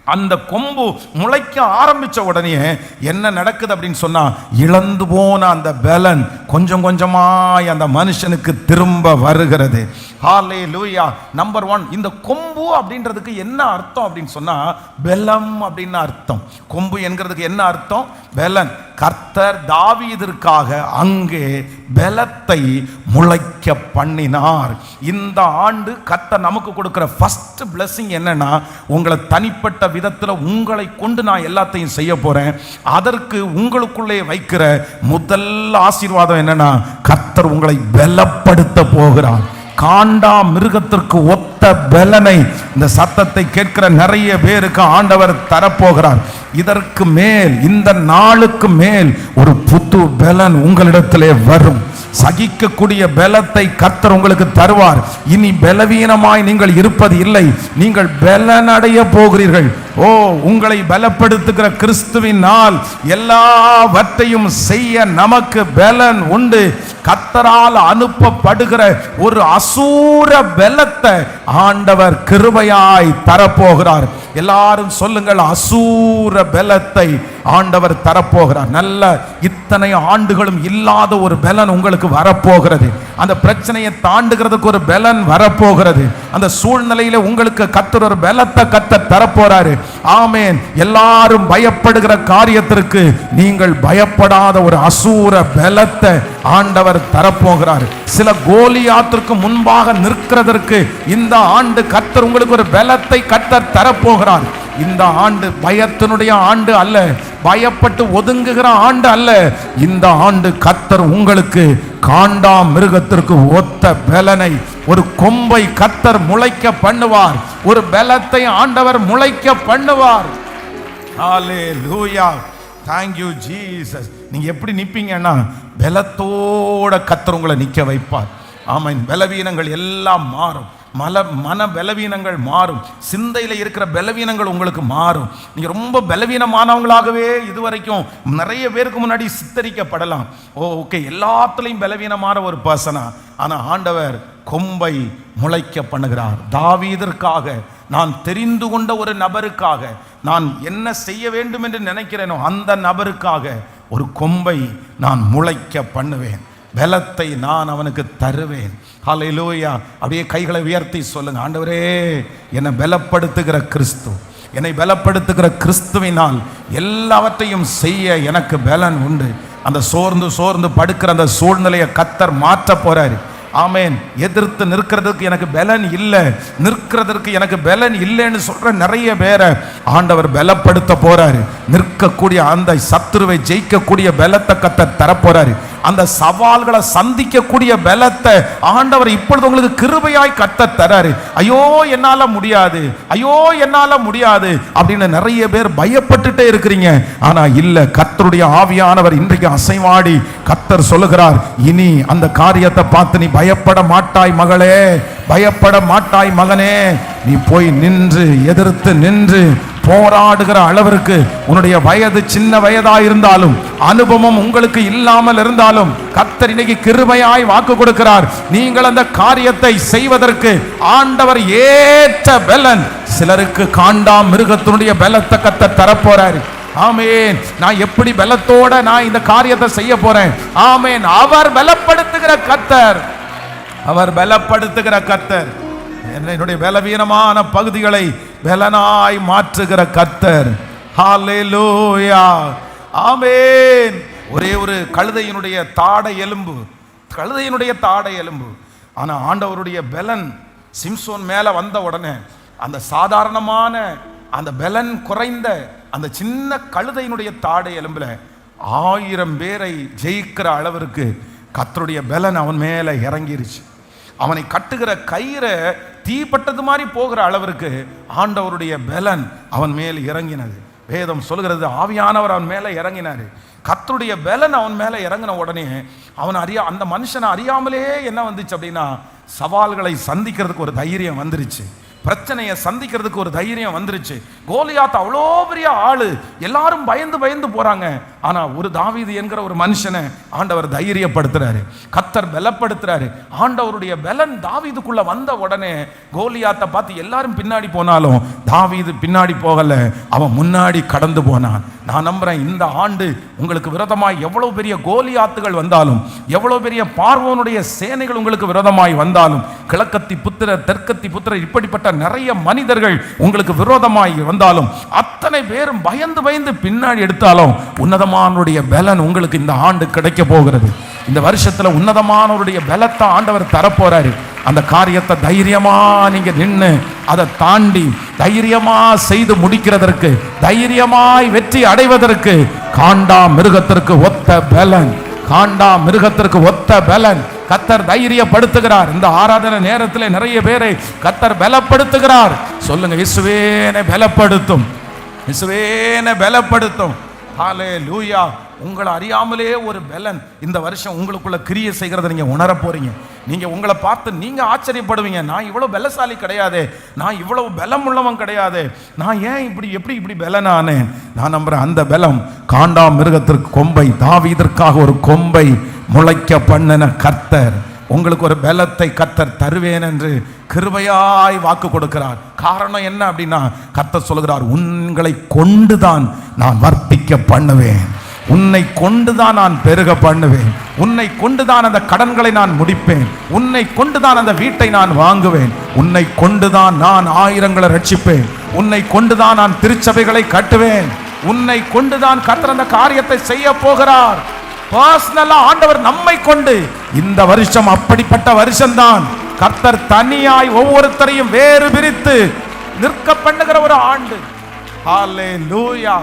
Speaker 1: அந்த கொம்பு முளைக்க ஆரம்பிச்ச உடனே என்ன நடக்குது அப்படின்னு சொன்னா, இழந்து போன அந்த பலன் கொஞ்சம் கொஞ்சமாய் அந்த மனுஷனுக்கு திரும்ப வருகிறது. ஹல்லேலூயா. நம்பர் 1, இந்த கொம்பு அப்படின்றதுக்கு என்ன அர்த்தம் அப்படின்னு சொன்னா, பலம் அப்படின்னு அர்த்தம். கொம்பு என்கிறதுக்கு என்ன அர்த்தம்? பலன். கர்த்தர் தாவீதிற்காக அங்கே பலத்தை முளைக்க பண்ணினார். இந்த ஆண்டு கர்த்தர் நமக்கு கொடுக்கிற ஃபர்ஸ்ட் பிளெஸிங் என்னன்னா, உங்களை தனிப்பட்ட விதத்தில் உங்களை கொண்டு நான் எல்லாத்தையும் செய்ய போறேன். அதற்கு உங்களுக்குள்ளே வைக்கிற முதல் ஆசீர்வாதம் என்னன்னா, கர்த்தர் உங்களை பலப்படுத்த போகிறார். காண்டா மிருகத்திற்கு ஒத்த பலனை இந்த சத்தத்தை கேட்கிற நிறைய பேருக்கு ஆண்டவர் தரப்போகிறார். இதற்கு மேல், இந்த நாளுக்கு மேல் ஒரு புது பலன் உங்களிடத்திலே வரும். சகிக்கக்கூடிய பலத்தை கர்த்தர் உங்களுக்கு தருவார். இனி பலவீனமாய் நீங்கள் இருப்பது இல்லை, நீங்கள் பலன் அடைய போகிறீர்கள். ஓ, உங்களை பலப்படுத்துகிற கிறிஸ்துவின் நாள் எல்லாவற்றையும் செய்ய நமக்கு பலன் உண்டு. கர்த்தரால் அனுப்பப்படுகிற ஒரு அசூர பலத்தை ஆண்டவர் கிருபையாய் தரப்போகிறார். எல்லாரும் சொல்லுங்கள், அசூர பலத்தை ஆண்டவர் தரப்போகிறார். நல்ல இத்தனை ஆண்டுகளும் இல்லாத ஒரு பலன் உங்களுக்கு வரப்போகிறது. அந்த பிரச்சனையை தாண்டுகிறதுக்கு ஒரு பலன் வரப்போகிறது. அந்த சூழ்நிலையில உங்களுக்கு கர்த்தர் ஒரு பலத்தை கர்த்தர் தரப்போறாரு. ஆமென். எல்லாரும் பயப்படுகிற காரியத்திற்கு நீங்கள் பயப்படாத ஒரு அசூர பலத்தை ஆண்டவர் தரப்போகிறார். சில கோலியாத்திற்கு முன்பாக நிற்கிறதற்கு இந்த ஆண்டு கர்த்தர் உங்களுக்கு ஒரு பலத்தை கர்த்தர் தரப்போகிறார். இந்த ஆண்டு பயத்தினுடைய ஆண்டு அல்ல, பயப்பட்டு ஒதுங்குகிற ஆண்டு அல்ல. இந்த ஆண்டு கர்த்தர் உங்களுக்கு காண்டா மிருகத்திற்கு ஒத்த பலனை, ஒரு கொம்பை கர்த்தர் முளைக்க பண்ணுவார். ஒரு பலத்தை ஆண்டவர் முளைக்க பண்ணுவார். ஹல்லேலூயா. Thank you Jesus. நீங்க எப்படி நிப்பீங்கன்னா, பலத்தோட கர்த்தர் உங்களை நிக்க வைப்பார். ஆமென். பலவீனங்கள் எல்லாம் மாறும். மன பலவீனங்கள் மாறும். சிந்தையில் இருக்கிற பலவீனங்கள் உங்களுக்கு மாறும். நீங்க ரொம்ப பலவீனமானவங்களாகவே இதுவரைக்கும் நிறைய பேருக்கு முன்னாடி சித்தரிக்கப்படலாம். ஓகே, எல்லாத்துலையும் பலவீனமான ஒரு பர்சனா. ஆனா ஆண்டவர் கொம்பை முளைக்க பண்ணுகிறார். தாவீதிற்காக, நான் தெரிந்து கொண்ட ஒரு நபருக்காக, நான் என்ன செய்ய வேண்டும் என்று நினைக்கிறேனோ அந்த நபருக்காக ஒரு கொம்பை நான் முளைக்க பண்ணுவேன். பலத்தை நான் அவனுக்கு தருவேன். ஹல்லேலூயா. அப்படியே கைகளை உயர்த்தி சொல்லுங்க, ஆண்டவரே, என்னை பலப்படுத்துகிற கிறிஸ்து, என்னை பலப்படுத்துகிற கிறிஸ்துவினால் எல்லாவற்றையும் செய்ய எனக்கு பலன் உண்டு. அந்த சோர்ந்து படுக்கிற அந்த சூழ்நிலையை கர்த்தர் மாற்ற போறாரு. ஆமென். எதிர்த்து நிற்கிறதுக்கு எனக்கு பலன் இல்லை, நிற்கிறதுக்கு எனக்கு பலன் இல்லைன்னு சொல்ற நிறைய பேரை ஆண்டவர் பலப்படுத்த போறாரு. நிற்கக்கூடிய அந்த சத்துருவை ஜெயிக்கக்கூடிய பலத்தை கர்த்தர் தரப்போறாரு. அந்த சவால்களை சந்திக்கக்கூடிய பலத்தை ஆண்டவர் இப்பொழுது உங்களுக்கு கிருபையாய் கர்த்தர் தராரு. ஐயோ என்னால முடியாது, ஐயோ என்னால முடியாது அப்படின்னு நிறைய பேர் பயப்பட்டுட்டே இருக்கிறீங்க. ஆனா இல்ல, கர்த்தருடைய ஆவியானவர் இன்றைக்கு அசைவாடி கர்த்தர் சொல்லுகிறார், இனி அந்த காரியத்தை பார்த்து நீ பயப்பட மாட்டாய் மகளே, பயப்பட மாட்டாய் மகனே. நீ போய் நின்று, எதிர்த்து நின்று போராடுகிற அளவிற்கு, உன்னுடைய வயது சின்ன வயதா இருந்தாலும், அனுபவம் உங்களுக்கு இல்லாமல் இருந்தாலும், கர்த்தர் இன்னைக்கு கிருபையாய் வாக்கு கொடுக்கிறார். நீங்கள் அந்த காரியத்தை செய்வதற்கு ஆண்டவர் ஏற்ற பலன், சிலருக்கு காண்டா மிருகத்தினுடைய பலத்தை கர்த்தர் தரப்போறாரு. ஆமென். நான் எப்படி பலத்தோட நான் இந்த காரியத்தை செய்ய போறேன்? ஆமென். அவர் பலப்படுத்துகிற கர்த்தர், அவர் பலப்படுத்துகிற கர்த்தர். என்னுடைய பலவீனமான பகுதிகளை பலனாய் மாற்றுகிற கர்த்தர். ஹல்லேலூயா, ஆமென். ஒரே ஒரு கழுதையினுடைய தாடை எலும்பு, ஆனா ஆண்டவருடைய பலன் சிம்சோன் மேல வந்த உடனே அந்த சாதாரணமான அந்த பலன் குறைந்த அந்த சின்ன கழுதையினுடைய தாடை எலும்புல 1000 பேரை ஜெயிக்கிற அளவிற்கு கர்த்தருடைய பலன் அவன் மேல இறங்கிருச்சு. அவனை கட்டுகிற கயிறை தீப்பட்டது மாதிரி போகிற அளவிற்கு ஆண்டவருடைய பலன் அவன் மேல் இறங்கினது. வேதம் சொல்கிறது, ஆவியானவர் அவன் மேல இறங்கினாரு. கர்த்தருடைய பலன் அவன் மேல இறங்கின உடனே அந்த மனுஷனை அறியாமலே என்ன வந்துச்சு அப்படின்னா, சவால்களை சந்திக்கிறதுக்கு ஒரு தைரியம் வந்துருச்சு, பிரச்சனையை சந்திக்கிறதுக்கு ஒரு தைரியம் வந்துருச்சு. கோலியாத் அவ்வளோ பெரிய ஆளு, எல்லாரும் பயந்து போறாங்க. ஆனா ஒரு தாவீது என்கிற ஒரு மனுஷனை ஆண்டவர் தைரியப்படுத்துறாரு, கர்த்தர் பலப்படுத்துறாரு. ஆண்டவருடைய பலன் தாவீதுக்குள்ள வந்த உடனே கோலியாத்தை பார்த்து எல்லாரும் பின்னாடி போனாலும் தாவீது பின்னாடி போகல, அவன் முன்னாடி கடந்து போனான். நான் நம்புறேன், இந்த ஆண்டு உங்களுக்கு விரோதமாய் எவ்வளவு பெரிய கோலியாத்துகள் வந்தாலும், எவ்வளவு பெரிய பார்வோனுடைய சேனைகள் உங்களுக்கு விரோதமாய் வந்தாலும், கிழக்கத்தி புத்திரர் தெற்கத்தி புத்திரர் இப்படிப்பட்ட நிறைய மனிதர்கள் உங்களுக்கு விரோதமாய் வந்தாலும், அத்தனை பேரும் பயந்து பின்னாடி எடுத்தாலும் உன்னதமானுடைய பலன் உங்களுக்கு இந்த ஆண்டு கிடைக்க போகிறது. இந்த வருஷத்துல உன்னதமானவருடைய பலத்தை ஆண்டவர் தரப்போறாரு. அந்த காரியத்தை தைரியமா நீங்க நின்று அதை தாண்டி தைரியமா செய்து முடிக்கிறதற்கு, தைரியமாய் வெற்றி அடைவதற்கு காண்டா மிருகத்திற்கு ஒத்த பலன் கர்த்தர் தைரியப்படுத்துகிறார். இந்த ஆராதனை நேரத்தில் நிறைய பேரை கர்த்தர் பலப்படுத்துகிறார். சொல்லுங்க, இயேசுவே பலப்படுத்தும். ஹல்லேலூயா. உங்களை அறியாமலே ஒரு பலன் இந்த வருஷம் உங்களுக்குள்ள கிரியை செய்கிறத நீங்க உணர போறீங்க. நீங்க உங்களை பார்த்து நீங்க ஆச்சரியப்படுவீங்க, நான் இவ்வளவு பலசாலி கிடையாது, நான் இவ்வளவு பலம் உள்ளவன் கிடையாது, நான் ஏன் எப்படி பலனானேன். நான் நம்புறேன், அந்த பலம் காண்டா மிருகத்திற்கு கொம்பை, தாவீதிற்காக ஒரு கொம்பை முளைக்க பண்ணின கர்த்தர் உங்களுக்கு ஒரு பலத்தை கர்த்தர் தருவேன் என்று கிருபையாய் வாக்கு கொடுக்கிறார். காரணம் என்ன அப்படின்னா, கர்த்தர் சொல்கிறார், உங்களை கொண்டுதான் நான் வர்த்திக்க பண்ணுவேன், உன்னை கொண்டுதான் நான் பெருக பண்ணுவேன், உன்னை கொண்டுதான் அந்த கடன்களை நான் முடிப்பேன், உன்னை கொண்டுதான் அந்த வீட்டை நான் வாங்குவேன், உன்னை கொண்டுதான் நான் ஆயிரங்களை ரட்சிப்பேன், உன்னை கொண்டுதான் நான் திருச்சபைகளை கட்டுவேன், உன்னை கொண்டுதான் கர்த்தர் அந்த காரியத்தை செய்ய போகிறார். பர்சனலா ஆண்டவர் நம்மை கொண்டு, இந்த வருஷம் அப்படிப்பட்ட வருஷம்தான். கர்த்தர் தனியாய் ஒவ்வொருத்தரையும் வேறு பிரித்து நிற்க பண்ணுகிற ஒரு ஆண்டு. ஹல்லேலூயா,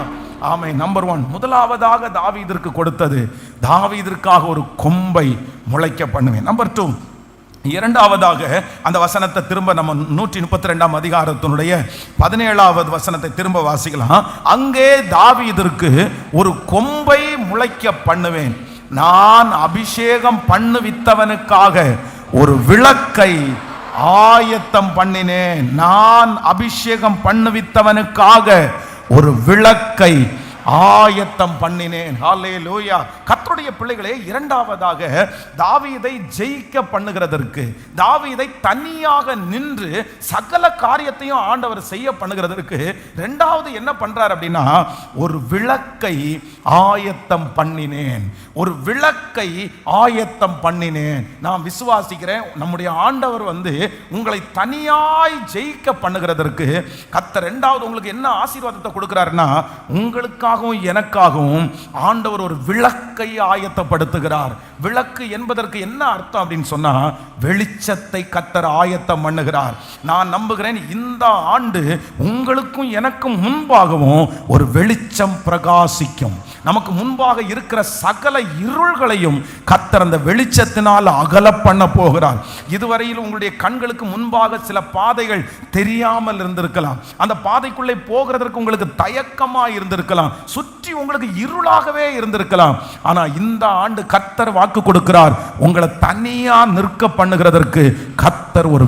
Speaker 1: ஆமென். நம்பர் 1, முதலாவதாக தாவீதிற்கு கொடுத்தது, தாவீதிற்காக ஒரு கொம்பை முளைக்க பண்ணுவேன். நம்பர் 2, இரண்டாவதாக அந்த வசனத்தை திரும்ப நம்ம 132ஆம் அதிகாரத்தினுடைய 17வது வசனத்தை திரும்ப வாசிக்கலாம். அங்கே தாவீதிற்கு ஒரு கொம்பை முளைக்க பண்ணுவேன், நான் அபிஷேகம் பண்ணுவித்தவனுக்காக ஒரு விளக்கை ஆயத்தம் பண்ணினேன், நான் அபிஷேகம் பண்ணுவித்தவனுக்காக ஒரு விளக்கை ஆயத்தம் பண்ணினேன். ஹல்லேலூயா. கர்த்தருடைய பிள்ளைகளே, இரண்டாவதாக தாவீதை ஜெயிக்க பண்ணுகிறதற்கு, தாவீதை தனியாக நின்று சகல காரியத்தையும் ஆண்டவர் செய்ய பண்ணுகிறதற்கு இரண்டாவது என்ன பண்றார் அப்படின்னா, ஒரு விளக்கை ஆயத்தம் பண்ணினேன், ஒரு விளக்கை ஆயத்தம் பண்ணினேன். நான் விசுவாசிக்கிறேன், நம்முடைய ஆண்டவர் உங்களை தனியாய் ஜெயிக்க பண்ணுகிறதற்கு கர்த்தர் இரண்டாவது உங்களுக்கு என்ன ஆசீர்வாதத்தை கொடுக்கிறாருன்னா, உங்களுக்காக எனக்காகவும் ஆண்டவர் ஒரு விளக்கை ஆயத்தப்படுத்துகிறார். விளக்கு என்பதற்கு என்ன அர்த்தம் அப்படின்னு சொன்னா, வெளிச்சத்தை கர்த்தர் ஆயத்தம் பண்ணுகிறார். நான் நம்புகிறேன், இந்த ஆண்டு உங்களுக்கும் எனக்கும் முன்பாகவும் ஒரு வெளிச்சம் பிரகாசிக்கும். நமக்கு முன்பாக இருக்கிற சகல இருள்களையும் கர்த்தர் அந்த வெளிச்சத்தினால் அகல பண்ண போகிறார். இதுவரையில் உங்களுடைய கண்களுக்கு முன்பாக சில பாதைகள் தெரியாமல் இருந்திருக்கலாம், அந்த பாதைக்குள்ளே போகிறதற்கு உங்களுக்கு தயக்கமா இருந்திருக்கலாம், சுற்றி உங்களுக்கு இருளாகவே இருந்திருக்கலாம். ஆனா இந்த ஆண்டு கர்த்தர் வாக்கு கொடுக்கிறார், உங்களை தனியா நிற்க பண்ணுகிறதற்கு கர்த்தர் ஒரு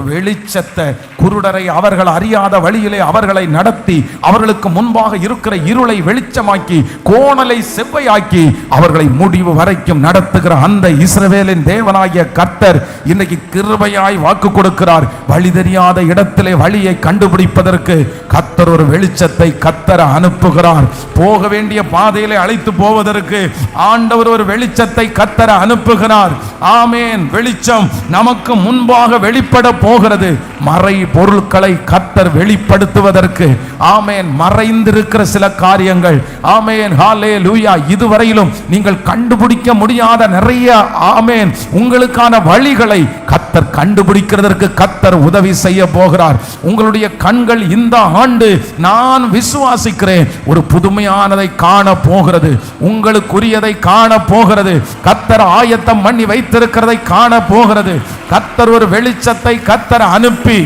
Speaker 1: வெளிச்சத்தை, குருடரை அவர்கள் அறியாத வழியிலே அவர்களை நடத்தி, அவர்களுக்கு முன்பாக இருக்கிற இருளை வெளிச்சமாக்கி, கோணலை செவ்வையாக்கி, அவர்களை முடிவு வரைக்கும் நடத்துகிற அந்த இஸ்ரவேலின் தேவனாகிய கர்த்தர் இன்னைக்கு கிருபையாய் வாக்கு கொடுக்கிறார். வழி தெரியாத இடத்திலே வழியை கண்டுபிடிப்பதற்கு கர்த்தர் கர்த்தர் ஒரு வெளிச்சத்தை கர்த்தர் அனுப்புகிறார். போக வேண்டிய பாதையிலே அழைத்து போவதற்கு ஆண்டவர் ஒரு வெளிச்சத்தை கர்த்தர் அனுப்புகிறார். ஆமென். வெளிச்சம் நமக்கு முன்பாக வெளிப்பட போகிறது. மறை பொருட்களை கர்த்தர் வெளிப்படுத்துவதற்கு ஆமென் மறைந்திருக்கிற சில காரியங்கள் ஆமென் ஹல்லேலூயா இதுவரையிலும் நீங்கள் கண்டுபிடிக்க முடியாத நிறைய ஆமென் உங்களுக்கான வழிகளை கர்த்தர் கண்டுபிடிக்கிறதற்கு கர்த்தர் உதவி செய்ய போகிறார். உங்களுடைய கண்கள் இந்த ஆண்டு நான் விசுவாசிக்கிறேன் ஒரு புதுமையானதை காண போகிறது. உங்களுக்குரியதை காண போகிறது. கர்த்தர் ஆயத்தம் பண்ணி வைத்திருக்கிறதை காண போகிறது. கர்த்தர் ஒரு வெளிச்சத்தை கர்த்தர் அனுப்பி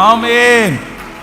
Speaker 1: ஆமென்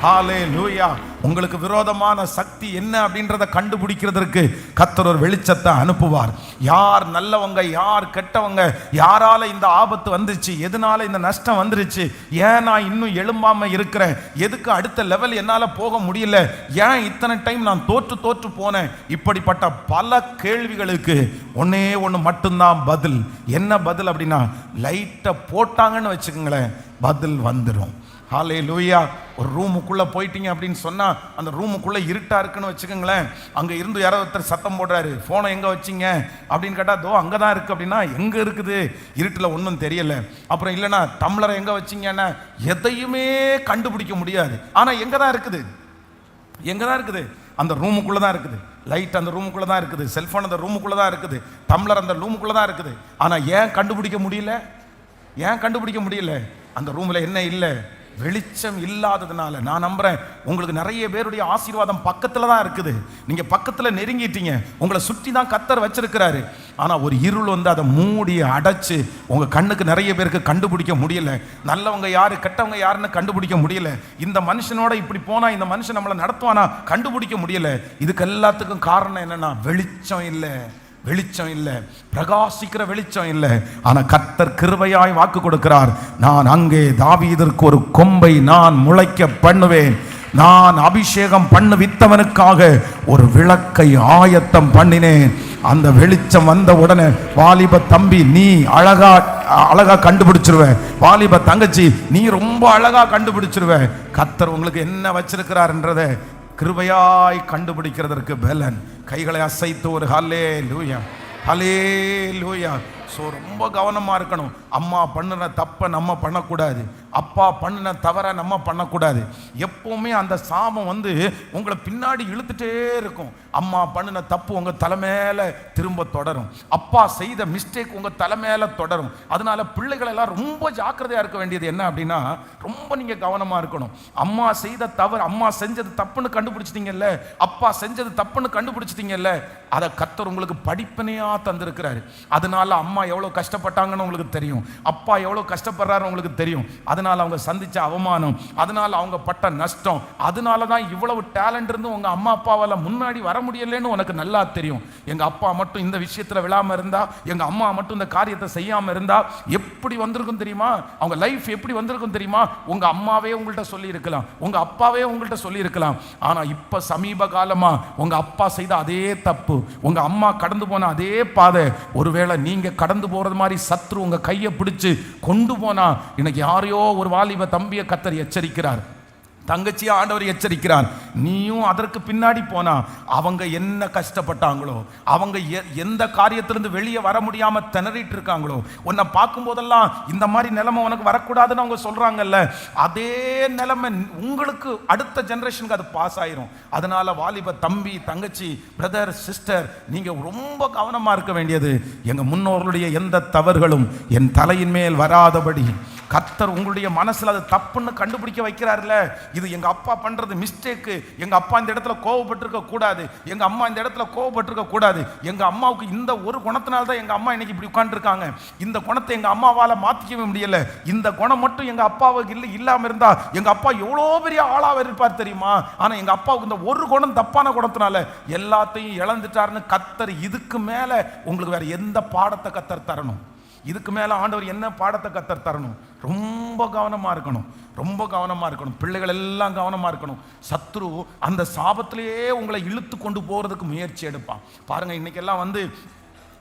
Speaker 1: ஹல்லேலூயா உங்களுக்கு விரோதமான சக்தி என்ன அப்படின்றத கண்டுபிடிக்கிறதற்கு கர்த்தர் ஒரு வெளிச்சத்தை அனுப்புவார். யார் நல்லவங்க யார் கெட்டவங்க, யாரால இந்த ஆபத்து வந்துச்சு, எதனால இந்த நஷ்டம் வந்துருச்சு, ஏன் நான் இன்னும் எழும்பாம இருக்கிறேன், எதுக்கு அடுத்த லெவல் என்னால போக முடியல, ஏன் இத்தனை டைம் நான் தோற்று போனேன், இப்படிப்பட்ட பல கேள்விகளுக்கு ஒன்னே ஒன்று மட்டும்தான் பதில். என்ன பதில் அப்படின்னா லைட்டை போட்டாங்கன்னு வச்சுக்கோங்களேன் பதில் வந்துடும். ஹல்லேலூயா. ஒரு ரூமுக்குள்ளே போயிட்டீங்க அப்படின்னு சொன்னால் அந்த ரூமுக்குள்ளே இருட்டாக இருக்குன்னு வச்சுக்கோங்களேன். அங்கே இருந்து யாரோ ஒருத்தர் சத்தம் போடுறாரு, ஃபோனை எங்கே வச்சிங்க அப்படின்னு கேட்டால் தோ அங்கே தான் இருக்குது அப்படின்னா எங்கே இருக்குது, இருட்டில் ஒன்றும் தெரியலை. அப்புறம் இல்லைன்னா டம்ளரை எங்கே வச்சிங்கன்னா எதையுமே கண்டுபிடிக்க முடியாது. ஆனால் எங்கே தான் இருக்குது, எங்கே தான் இருக்குது, அந்த ரூமுக்குள்ளே தான் இருக்குது. லைட் அந்த ரூமுக்குள்ளே தான் இருக்குது, செல்ஃபோன் அந்த ரூமுக்குள்ளே தான் இருக்குது, டம்ளர் அந்த ரூமுக்குள்ளே தான் இருக்குது. ஆனால் ஏன் கண்டுபிடிக்க முடியல, ஏன் கண்டுபிடிக்க முடியல? அந்த ரூமில் என்ன இல்லை, வெளிச்சம் இல்லாததுனால. நான் நம்புறேன் உங்களுக்கு நிறைய பேருடைய ஆசீர்வாதம் பக்கத்துல தான் இருக்குது. நீங்க பக்கத்துல நெருங்கிட்டீங்க, உங்களை சுற்றி தான் கர்த்தர் வச்சிருக்கிறாரு. ஆனா ஒரு இருள் வந்து அதை மூடி அடைச்சு உங்க கண்ணுக்கு நிறைய பேருக்கு கண்டுபிடிக்க முடியல. நல்லவங்க யாரு கெட்டவங்க யாருன்னு கண்டுபிடிக்க முடியல. இந்த மனுஷனோட இப்படி போனா இந்த மனுஷன் நம்மளை நடத்துவானா கண்டுபிடிக்க முடியல. இதுக்கு எல்லாத்துக்கும் காரணம் என்னன்னா வெளிச்சம் இல்லை, வெளிச்சம் இல்லை, பிரகாசிக்கிற வெளிச்சம் இல்லை. ஆனா கர்த்தர் கிருபையாய் வாக்கு கொடுக்கிறார், நான் அங்கே தாவீதிற்கு ஒரு கொம்பை நான் முளைக்க பண்ணுவேன், நான் அபிஷேகம் பண்ணுவித்தவனுக்காக ஒரு விளக்கை ஆயத்தம் பண்ணினேன். அந்த வெளிச்சம் வந்த உடனே வாலிப தம்பி நீ அழகா கண்டுபிடிச்சிருவ, வாலிப தங்கச்சி நீ ரொம்ப அழகா கண்டுபிடிச்சிருவ. கர்த்தர் உங்களுக்கு என்ன வச்சிருக்கிறார்ன்றத கிருபையாய் கண்டுபிடிக்கிறதற்கு பலன். கைகளை அசைத்து ஒரு ஹல்லேலூயா ஹல்லேலூயா. ஸோ ரொம்ப கவனமாக இருக்கணும். அம்மா பண்ணின தப்பை நம்ம பண்ணக்கூடாது, அப்பா பண்ணின தவறை நம்ம பண்ணக்கூடாது. எப்போவுமே அந்த சாபம் வந்து உங்களை பின்னாடி இழுத்துட்டே இருக்கும். அம்மா பண்ணின தப்பு உங்கள் தலைமையில திரும்ப தொடரும், அப்பா செய்த மிஸ்டேக் உங்கள் தலைமையில தொடரும். அதனால பிள்ளைகள் எல்லாம் ரொம்ப ஜாக்கிரதையாக இருக்க வேண்டியது என்ன அப்படின்னா ரொம்ப நீங்கள் கவனமாக இருக்கணும். அம்மா செய்த தவறு, அம்மா செஞ்சது தப்புன்னு கண்டுபிடிச்சிட்டீங்கல்ல, அப்பா செஞ்சது தப்புன்னு கண்டுபிடிச்சிட்டீங்கல்ல, அதை கர்த்தர் உங்களுக்கு படிப்பினையாக தந்திருக்கிறாரு. அதனால அம்மா எவ்வளோ கஷ்டப்பட்டாங்கன்னு உங்களுக்கு தெரியும், அப்பா எவ்வளோ கஷ்டப்படுறாரு உங்களுக்கு தெரியும். அதனால அவங்க சந்திச்ச அவமானம், அதனால அவங்க பட்ட நஷ்டம், அதனால தான் இவ்வளவு டேலண்ட் இருந்து உங்க அம்மா அப்பாவால் முன்னாடி வர முடியலன்னு உனக்கு நல்லா தெரியும். எங்க அப்பா மட்டும் இந்த விஷயத்துல விழாம இருந்தா, எங்க அம்மா மட்டும் இந்த காரியத்தை செய்யாம இருந்தா எப்படி வந்திருக்கும் தெரியுமா, அவங்க லைஃப் எப்படி வந்திருக்கும் தெரியுமா. உங்க அம்மாவே உங்கள்கிட்ட சொல்லி இருக்கலாம், உங்க அப்பாவே உங்கள்கிட்ட சொல்லி இருக்கலாம். ஆனா இப்ப சமீப காலமா உங்க அப்பா செய்த அதே தப்பு, உங்க அம்மா கடந்து போன அதே பாதை, ஒருவேளை நீங்க கடந்து போறது மாதிரி சத்ரு உங்க கையை பிடிச்சு கொண்டு போனா, இன்னைக்கு யாரையோ ஒரு வாலிப தம்பியை கர்த்தர் எச்சரிக்கிறார், தங்கச்சியா ஆண்டவர் எச்சரிக்கிறார். நீயும் அதற்கு பின்னாடி போனா அவங்க என்ன கஷ்டப்பட்டாங்களோ, அவங்க எந்த காரியத்திலிருந்து வெளியே வர முடியாம திணறிட்டு இருக்காங்களோ, உன்னை பார்க்கும் போதெல்லாம் இந்த மாதிரி நிலைமை உனக்கு வரக்கூடாதுன்னு அவங்க சொல்றாங்கல்ல, அதே நிலைமை உங்களுக்கு அடுத்த ஜெனரேஷனுக்கு அது பாஸ் ஆயிரும். அதனால வாலிப தம்பி தங்கச்சி பிரதர் சிஸ்டர் நீங்க ரொம்ப கவனமா இருக்க வேண்டியது, எங்க முன்னோர்களுடைய எந்த தவறுகளும் என் தலையின் மேல் வராதபடி கர்த்தர் உங்களுடைய மனசுல அது தப்புன்னு கண்டுபிடிக்க வைக்கிறார்ல. இது எங்க அப்பா பண்றது மிஸ்டேக்கு, எங்க அப்பா இந்த இடத்துல கோவப்பட்டிருக்க கூடாது, எங்க அம்மா இந்த இடத்துல கோவப்பட்டிருக்க கூடாது, எங்க அம்மாவுக்கு இந்த ஒரு குணத்தினால தான் எங்க அம்மா இன்னைக்கு இப்படி உட்கார்ந்துருக்காங்க, இந்த குணத்தை எங்க அம்மாவால மாத்திக்கவே முடியல, இந்த குணம் மட்டும் எங்க அப்பாவுக்கு இல்லாம இருந்தா எங்க அப்பா எவ்வளோ பெரிய ஆளாக இருப்பார் தெரியுமா. ஆனா எங்க அப்பாவுக்கு இந்த ஒரு குணம் தப்பான குணத்தினால எல்லாத்தையும் இழந்துட்டாருன்னு கர்த்தர் இதுக்கு மேல உங்களுக்கு வேற எந்த பாடத்தை கர்த்தர் தரணும், இதுக்கு மேல ஆண்டவர் என்ன பாடத்தை கர்த்தர் தரணும். ரொம்ப கவனமா இருக்கணும், ரொம்ப கவனமா இருக்கணும். பிள்ளைகள் எல்லாம் கவனமா இருக்கணும். சத்ரு அந்த சாபத்திலேயே உங்களை இழுத்து கொண்டு போறதுக்கு முயற்சி எடுப்பான். பாருங்க இன்னைக்கெல்லாம் வந்து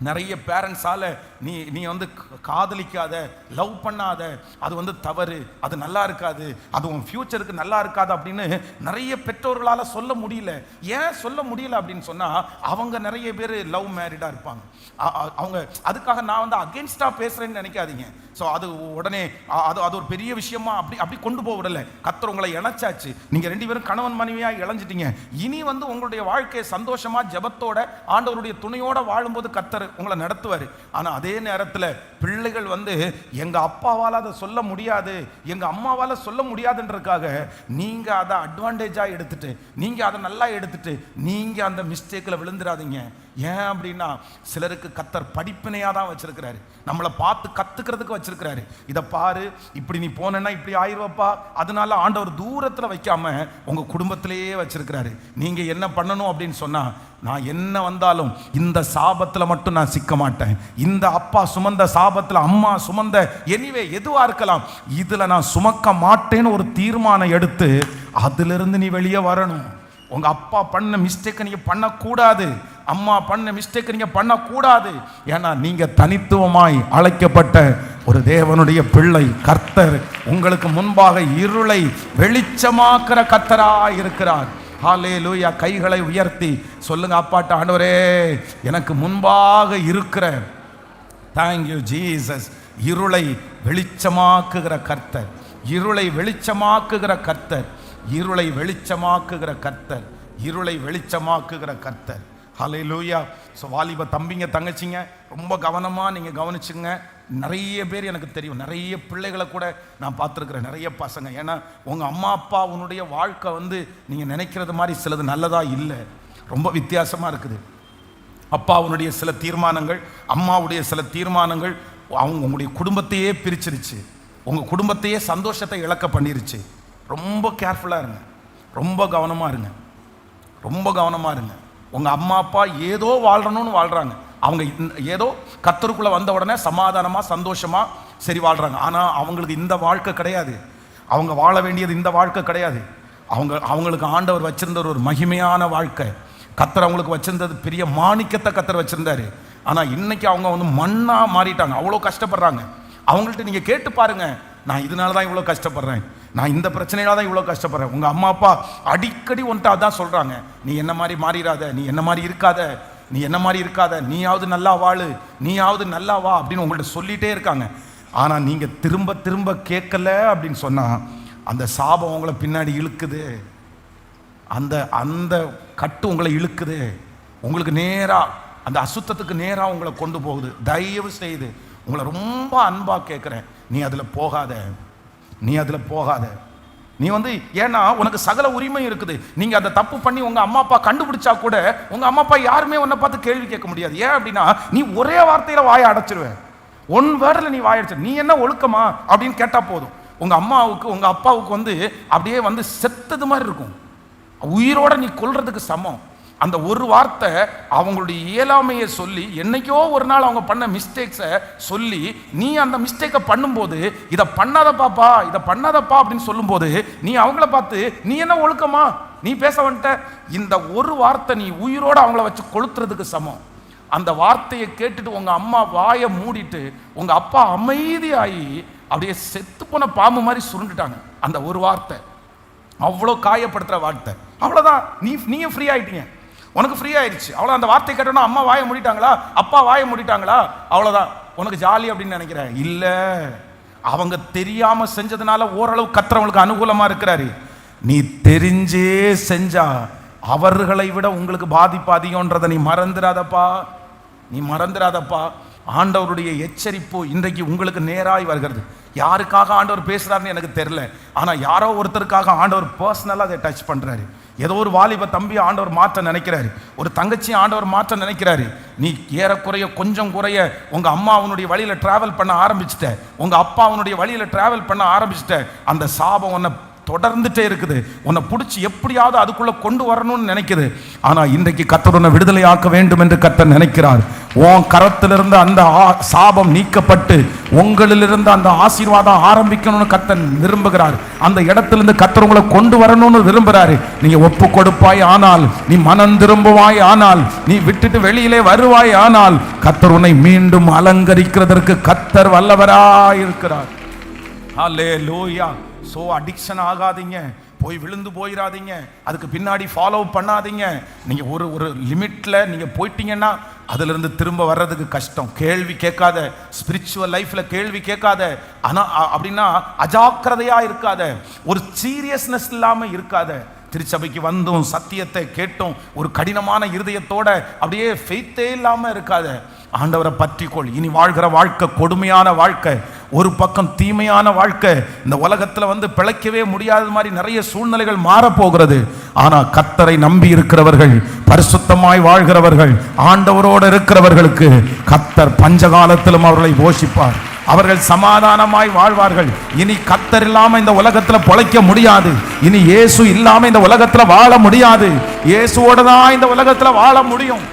Speaker 1: நிறைய பேரண்ட்ஸால நீ நீ வந்து காதலிக்காத, லவ் பண்ணாத, அது வந்து தவறு, அது நல்லா இருக்காது, அது உன் ஃபியூச்சருக்கு நல்லா இருக்காது அப்படின்னு நிறைய பெற்றோர்களால் சொல்ல முடியல. ஏன் சொல்ல முடியல அப்படின்னு சொன்னா, அவங்க நிறைய பேர் லவ் மேரிடா இருப்பாங்க. அவங்க அதுக்காக நான் வந்து அகென்ஸ்டா பேசுறேன்னு நினைக்காதீங்க. ஸோ அது உடனே அது ஒரு பெரிய விஷயமா அப்படி கொண்டு போக விடல. கர்த்தர் உங்களை இணைச்சாச்சு, நீங்க 2 பேரும் கணவன் மனைவியா இணைஞ்சிட்டீங்க. இனி வந்து உங்களுடைய வாழ்க்கையை சந்தோஷமா ஜெபத்தோட ஆண்டவருடைய துணையோட வாழும்போது கர்த்தர் உங்களை நடத்துவார். ஆனா அதே நேரத்தில் பிள்ளைகள் வந்து எங்க அப்பாவால் அதை சொல்ல முடியாது, எங்க அம்மாவால் சொல்ல முடியாதுன்றதுக்காக நீங்க அதை அட்வான்டேஜா எடுத்துட்டு, நீங்க அதை நல்லா எடுத்துட்டு நீங்க அந்த மிஸ்டேக்கில் விழுந்துடாதீங்க. ஏன் அப்படின்னா, சிலருக்கு கர்த்தர் படிப்பினையா தான் வச்சிருக்கிறாரு, நம்மளை பார்த்து கத்துக்கிறதுக்கு வச்சிருக்கிறாரு. இதை பாரு, இப்படி நீ போனா இப்படி ஆயிடுவப்பா. அதனால ஆண்டவர் தூரத்தில் வைக்காம உங்க குடும்பத்திலேயே வச்சிருக்கிறாரு. நீங்க என்ன பண்ணணும் அப்படின்னு சொன்னா, நான் என்ன வந்தாலும் இந்த சாபத்துல மட்டும் நான் சிக்க மாட்டேன். இந்த அப்பா சுமந்த சாபத்துல, அம்மா சுமந்த, எனிவே எதுவா இருக்கலாம், இதுல நான் சுமக்க மாட்டேன்னு ஒரு தீர்மானம் எடுத்து அதிலிருந்து நீ வெளியே வரணும். உங்க அப்பா பண்ண மிஸ்டேக்கை நீங்க பண்ணக்கூடாது, அம்மா பண்ண மிஸ்டேக்கை நீங்க பண்ணக்கூடாது. ஏன்னா நீங்க தனித்துவமாய் அழைக்கப்பட்ட ஒரு தேவனுடைய பிள்ளை. கர்த்தர் உங்களுக்கு முன்பாக இருளை வெளிச்சமாக்குற கர்த்தராய் இருக்கிறார். ஹல்லேலூயா. கைகளை உயர்த்தி சொல்லுங்க அப்பாட்ட, ஆண்டவரே எனக்கு முன்பாக இருக்கிற, தேங்க்யூ ஜீசஸ், இருளை வெளிச்சமாக்குகிற கர்த்தர், இருளை வெளிச்சமாக்குகிற கர்த்தர், இருளை வெளிச்சமாக்குகிற கர்த்தர், இருளை வெளிச்சமாக்குகிற கர்த்தர். ஹல்லேலூயா. ஸோ வாலிப தம்பிங்க தங்கச்சிங்க, ரொம்ப கவனமாக நீங்கள் கவனிச்சுங்க. நிறைய பேர் எனக்கு தெரியும், நிறைய பிள்ளைகளை கூட நான் பார்த்துருக்குறேன், நிறைய பசங்க. ஏன்னா உங்கள் அம்மா அப்பா உன்னுடைய வாழ்க்கை வந்து நீங்கள் நினைக்கிறது மாதிரி சிலது நல்லதாக இல்லை, ரொம்ப வித்தியாசமாக இருக்குது. அப்பாவுடைய சில தீர்மானங்கள், அம்மாவுடைய சில தீர்மானங்கள் உங்களுடைய குடும்பத்தையே பிரிச்சிருச்சு, உங்கள் குடும்பத்தையே சந்தோஷத்தை இழக்க பண்ணிருச்சு. ரொம்ப கேர்ஃபுல்லாக இருங்க, ரொம்ப கவனமாக இருங்க, ரொம்ப கவனமாக இருங்க. உங்கள் அம்மா அப்பா ஏதோ வாழ்றணும்னு வாழ்கிறாங்க, அவங்க ஏதோ கர்த்தருக்குள்ளே வந்த உடனே சமாதானமாக சந்தோஷமாக சரி வாழ்கிறாங்க. ஆனால் அவங்களுக்கு இந்த வாழ்க்கை கிடையாது, அவங்க வாழ வேண்டியது இந்த வாழ்க்கை கிடையாது. அவங்களுக்கு ஆண்டவர் வச்சிருந்த ஒரு மகிமையான வாழ்க்கை, கர்த்தர் அவங்களுக்கு வச்சிருந்தது பெரிய மாணிக்கத்தை கர்த்தர் வச்சிருந்தாரு. ஆனால் இன்னைக்கு அவங்க வந்து மண்ணாக மாறிட்டாங்க, அவ்வளோ கஷ்டப்படுறாங்க. அவங்கள்ட்ட நீங்கள் கேட்டு பாருங்க, நான் இதனால தான் இவ்வளோ கஷ்டப்படுறேன், நான் இந்த பிரச்சனையில தான் இவ்வளோ கஷ்டப்படுறேன். உங்கள் அம்மா அப்பா அடிக்கடி ஒன்றை அதான் சொல்கிறாங்க, நீ என்ன மாதிரி மாறிடாத, நீ என்ன மாதிரி இருக்காத, நீ என்ன மாதிரி இருக்காத, நீயாவது நல்லா வாழு, நீயாவது நல்லா வா அப்படின்னு உங்கள்கிட்ட சொல்லிகிட்டே இருக்காங்க. ஆனால் நீங்கள் திரும்ப திரும்ப கேட்கல அப்படின்னு சொன்னால் அந்த சாபம் உங்களை பின்னாடி இழுக்குது, அந்த அந்த கட்டு உங்களை இழுக்குது, உங்களுக்கு நேராக அந்த அசுத்தத்துக்கு நேராக உங்களை கொண்டு போகுது. தயவு செய்து உங்களை ரொம்ப அன்பாக கேட்குறேன், நீ அதில் போகாத, நீ அதில் போகாத. நீ வந்து ஏன்னா உனக்கு சகல உரிமை இருக்குது. நீங்கள் அதை தப்பு பண்ணி உங்கள் அம்மா அப்பா கண்டுபிடிச்சா கூட உங்கள் அம்மா அப்பா யாருமே உன்னை பார்த்து கேள்வி கேட்க முடியாது. ஏன் அப்படின்னா நீ ஒரே வார்த்தையில் வாயை அடைச்சிருவேன், ஒன் வேர்டில் நீ வாயை அடைச்சிரு. நீ என்ன ஒழுக்கமா அப்படின்னு கேட்டால் போதும், உங்கள் அம்மாவுக்கு உங்கள் அப்பாவுக்கு வந்து அப்படியே வந்து செத்தது மாதிரி இருக்கும், உயிரோட நீ கொல்றதுக்கு சமம். அந்த ஒரு வார்த்தை அவங்களுடைய இயலாமையை சொல்லி, என்னைக்கோ ஒரு நாள் அவங்க பண்ண மிஸ்டேக்ஸை சொல்லி, நீ அந்த மிஸ்டேக்கை பண்ணும்போது இதை பண்ணாதப்பாப்பா, இதை பண்ணாதப்பா அப்படின்னு சொல்லும்போது நீ அவங்கள பார்த்து நீ என்ன ஒழுக்கமா நீ பேச வந்துட்ட, இந்த ஒரு வார்த்தை நீ உயிரோட அவங்கள வச்சு கொளுத்துறதுக்கு சமம். அந்த வார்த்தையை கேட்டுட்டு உங்க அம்மா வாயை மூடிட்டு உங்க அப்பா அமைதியாகி அப்படியே செத்து போன பாம்பு மாதிரி சுருண்டுட்டாங்க. அந்த ஒரு வார்த்தை அவ்வளோ காயப்படுத்துகிற வார்த்தை, அவ்வளோதான். நீயும் ஃப்ரீ ஆகிட்டீங்க, உனக்கு ஃப்ரீ ஆயிடுச்சு, அவ்வளோ. அந்த வார்த்தை கேட்டோன்னா அம்மா வாயை மூடிட்டாங்களா, அப்பா வாயை மூடிட்டாங்களா, அவ்வளோதான், உனக்கு ஜாலி அப்படின்னு நினைக்கிறேன். இல்லை, அவங்க தெரியாமல் செஞ்சதுனால ஓரளவு கர்த்தர் அனுகூலமாக இருக்கிறாரு. நீ தெரிஞ்சே செஞ்சா அவர்களை விட உங்களுக்கு பாதிப்பு அதிகம்ன்றதை நீ மறந்துடாதப்பா, நீ மறந்துடாதப்பா. ஆண்டவருடைய எச்சரிப்பு இன்றைக்கு உங்களுக்கு நேராய் வருகிறது. யாருக்காக ஆண்டவர் பேசுறாருன்னு எனக்கு தெரியல, ஆனால் யாரோ ஒருத்தருக்காக ஆண்டவர் பர்சனலாக அதை டச் பண்ணுறாரு. ஏதோ ஒரு வாலிப தம்பி ஆண்டவர் மாற்ற நினைக்கிறாரு, ஒரு தங்கச்சி ஆண்டவர் மாற்ற நினைக்கிறாரு. நீ ஏறக்குறைய கொஞ்சம் குறைய உங்கள் அம்மா அவனுடைய வழியில் ட்ராவல் பண்ண ஆரம்பிச்சிட்ட, உங்கள் அப்பா அவனுடைய வழியில் ட்ராவல் பண்ண ஆரம்பிச்சிட்ட, அந்த சாபம் உன்னை தொடர்ந்துட்டே இருக்குது, உன்னை பிடிச்சி எப்படியாவது அதுக்குள்ள கொண்டு வரணும்னு நினைக்குது. ஆனால் இன்றைக்கு கர்த்தர் உன்னை விடுதலை ஆக்க வேண்டும் என்று கர்த்தர் நினைக்கிறார். உன் கரத்திலிருந்து அந்த சாபம் நீக்கப்பட்டு உங்களிலிருந்து அந்த ஆசீர்வாதம் ஆரம்பிக்கணும்னு கர்த்தர் விரும்புகிறார். அந்த இடத்திலிருந்து கர்த்தர் உங்களை கொண்டு வரணும்னு விரும்புகிறாரு. நீங்க ஒப்பு கொடுப்பாய் ஆனால், நீ மனம் திரும்புவாய் ஆனால், நீ விட்டுட்டு வெளியிலே வருவாய் ஆனால், கர்த்தர் உன்னை மீண்டும் அலங்கரிக்கிறதற்கு கர்த்தர் வல்லவராய் இருக்கிறார். ஹல்லேலூயா. சோ அடிக்ஷன் ஆகாதீங்க, போய் விழுந்து போயிடாதீங்க, அதுக்கு பின்னாடி ஃபாலோ பண்ணாதீங்க. நீங்க ஒரு லிமிட்ல நீங்க போயிட்டீங்கன்னா அதுல இருந்து திரும்ப வர்றதுக்கு கஷ்டம். கேள்வி கேட்காத, ஸ்பிரிச்சுவல் லைஃப்ல கேள்வி கேட்காத, ஆனா அப்படின்னா அஜாக்கிரதையா இருக்காத, ஒரு சீரியஸ்னஸ் இல்லாம இருக்காத. திருச்சபைக்கு வந்தும் சத்தியத்தை கேட்டும் ஒரு கடினமான இருதயத்தோட அப்படியே ஃபெய்த்தே இல்லாம இருக்காத. ஆண்டவரை பற்றிக்கொள். இனி வாழ்கிற வாழ்க்கை கொடுமையான வாழ்க்கை, ஒரு பக்கம் தீமையான வாழ்க்கை. இந்த உலகத்துல பிழைக்கவே முடியாத மாதிரி நிறைய சூழ்நிலைகள் மாறப்போகிறது. ஆனா கர்த்தரை நம்பி இருக்கிறவர்கள், பரிசுத்தமாய் வாழ்கிறவர்கள், ஆண்டவரோடு இருக்கிறவர்களுக்கு கர்த்தர் பஞ்சகாலத்திலும் அவர்களை போஷிப்பார். அவர்கள் சமாதானமாய் வாழ்வார்கள். இனி கர்த்தர் இல்லாம இந்த உலகத்துல பொழைக்க முடியாது. இனி இயேசு இல்லாம இந்த உலகத்துல வாழ முடியாது. இயேசுவோட தான் இந்த உலகத்துல வாழ முடியும்.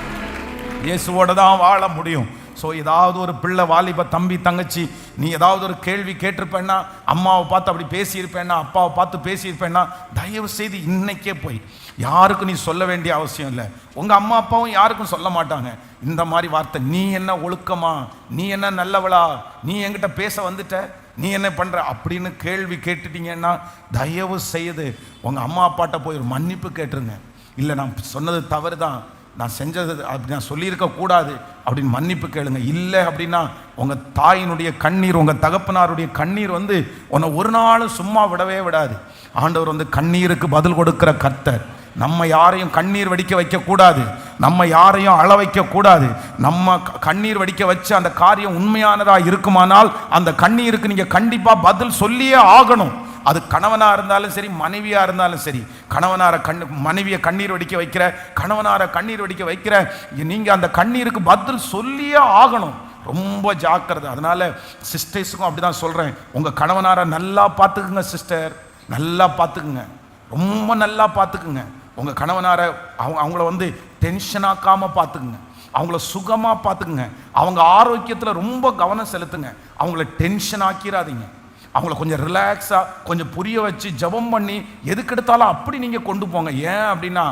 Speaker 1: இயேசுவோட தான் வாழ முடியும். ஸோ ஏதாவது ஒரு பிள்ளை, வாலிப தம்பி, தங்கச்சி, நீ ஏதாவது ஒரு கேள்வி கேட்டிருப்பேன்னா, அம்மாவை பார்த்து அப்படி பேசியிருப்பேன்னா, அப்பாவை பார்த்து பேசியிருப்பேன்னா, தயவு செய்து இன்னைக்கே போய், யாருக்கும் நீ சொல்ல வேண்டிய அவசியம் இல்லை. உங்கள் அம்மா அப்பாவும் யாருக்கும் சொல்ல மாட்டாங்க இந்த மாதிரி வார்த்தை. நீ என்ன ஒழுக்கமா, நீ என்ன நல்லவளா, நீ என்கிட்ட பேச வந்துட்ட, நீ என்ன பண்ணுற அப்படின்னு கேள்வி கேட்டுட்டீங்கன்னா தயவு செய்து உங்கள் அம்மா அப்பாட்ட போய் ஒரு மன்னிப்பு கேட்டுருங்க. இல்லை நான் சொன்னது தவறு தான், நான் செஞ்சது அப்படி நான் சொல்லியிருக்க கூடாது அப்படின்னு மன்னிப்பு கேளுங்க. இல்லை அப்படின்னா உங்கள் தாயினுடைய கண்ணீர், உங்கள் தகப்பனாருடைய கண்ணீர் உன்னை ஒரு நாளும் சும்மா விடவே விடாது. ஆண்டவர் கண்ணீருக்கு பதில் கொடுக்கிற கர்த்தர். நம்ம யாரையும் கண்ணீர் வடிக்க வைக்கக்கூடாது, நம்ம யாரையும் அழ வைக்கக்கூடாது. நம்ம கண்ணீர் வடிக்க வச்சு அந்த காரியம் உண்மையானதாக இருக்குமானால் அந்த கண்ணீருக்கு நீங்கள் கண்டிப்பாக பதில் சொல்லியே ஆகணும். அது கணவனாக இருந்தாலும் சரி, மனைவியாக இருந்தாலும் சரி. மனைவியை கண்ணீர் வடிக்க வைக்கிற, கணவனாரை கண்ணீர் வடிக்க வைக்கிற நீங்கள் அந்த கண்ணீருக்கு பதில் சொல்லியே ஆகணும். ரொம்ப ஜாக்கிரதை. அதனால சிஸ்டர்ஸுக்கும் அப்படி தான் சொல்கிறேன், உங்கள் கணவனாரை நல்லா பார்த்துக்குங்க சிஸ்டர், நல்லா பார்த்துக்குங்க, ரொம்ப நல்லா பார்த்துக்குங்க. உங்கள் கணவனாரை அவங்கள டென்ஷன் ஆக்காமல் பார்த்துக்குங்க, அவங்கள சுகமாக பார்த்துக்குங்க, அவங்க ஆரோக்கியத்தில் ரொம்ப கவனம் செலுத்துங்க. அவங்கள டென்ஷன் ஆக்கிடாதீங்க. அவங்கள கொஞ்சம் ரிலாக்ஸாக கொஞ்சம் புரிய வச்சு ஜெபம் பண்ணி எதுக்கெடுத்தாலும் அப்படி நீங்கள் கொண்டு போங்க. ஏன் அப்படின்னா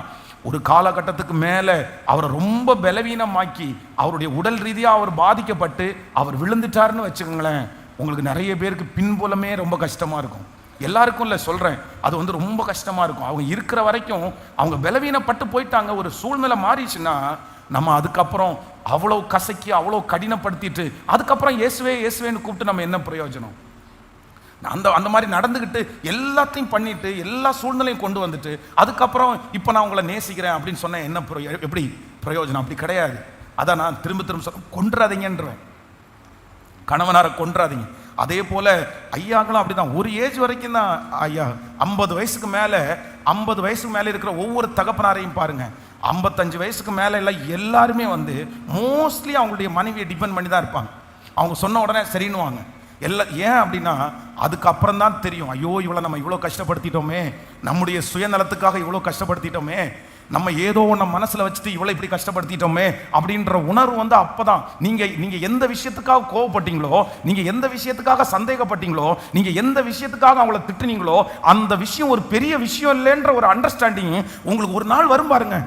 Speaker 1: ஒரு காலகட்டத்துக்கு மேலே அவரை ரொம்ப பலவீனமாக்கி அவருடைய உடல் ரீதியாக அவர் பாதிக்கப்பட்டு அவர் விழுந்துட்டாருன்னு வச்சுக்கோங்களேன், உங்களுக்கு நிறைய பேருக்கு பின்புலமே ரொம்ப கஷ்டமாக இருக்கும். எல்லாருக்கும் இல்லை சொல்கிறேன், அது ரொம்ப கஷ்டமாக இருக்கும். அவங்க இருக்கிற வரைக்கும் அவங்க பலவீனப்பட்டு போயிட்டாங்க. ஒரு சூழ்நிலை மாறிச்சுன்னா நம்ம அதுக்கப்புறம் அவ்வளோ கசக்கி அவ்வளோ கடினப்படுத்திட்டு அதுக்கப்புறம் இயேசுவே இயேசுவேன்னு கூப்பிட்டு நம்ம என்ன பிரயோஜனம்? அந்த மாதிரி நடந்துக்கிட்டு எல்லாத்தையும் பண்ணிட்டு எல்லா சூழ்நிலையும் கொண்டு வந்துட்டு அதுக்கப்புறம் இப்போ நான் உங்களை நேசிக்கிறேன் அப்படின்னு சொன்னேன், என்ன எப்படி பிரயோஜனம்? அப்படி கிடையாது. அதான் நான் திரும்ப சொல்ல, கொன்றாதீங்கன்றேன், கணவனாரை கொன்றாதீங்க. அதே போல ஐயாக்களும் அப்படிதான். ஒரு ஏஜ் வரைக்கும் தான் ஐயா, 50 வயசுக்கு மேலே இருக்கிற ஒவ்வொரு தகப்பனாரையும் பாருங்க, 55 வயசுக்கு மேலே எல்லாம் எல்லாருமே மோஸ்ட்லி அவங்களுடைய மனைவியை டிபெண்ட் பண்ணி தான் இருப்பாங்க. அவங்க சொன்ன உடனே சரின்னுவாங்க எல்லாம். ஏன் அப்படின்னா அதுக்கப்புறம் தான் தெரியும், ஐயோ நம்ம இவ்வளோ கஷ்டப்படுத்திட்டோமே, நம்முடைய சுயநலத்துக்காக இவ்வளோ கஷ்டப்படுத்திட்டோமே, நம்ம ஏதோ ஒன்று மனசில் வச்சுட்டு இவ்வளோ இப்படி கஷ்டப்படுத்திட்டோமே அப்படின்ற உணர்வு அப்போதான். நீங்கள் எந்த விஷயத்துக்காக கோவப்பட்டீங்களோ, நீங்கள் எந்த விஷயத்துக்காக சந்தேகப்பட்டீங்களோ, நீங்கள் எந்த விஷயத்துக்காக அவங்கள திட்டுனீங்களோ, அந்த விஷயம் ஒரு பெரிய விஷயம் இல்லைன்ற ஒரு அண்டர்ஸ்டாண்டிங் உங்களுக்கு ஒரு நாள் வரும் பாருங்க.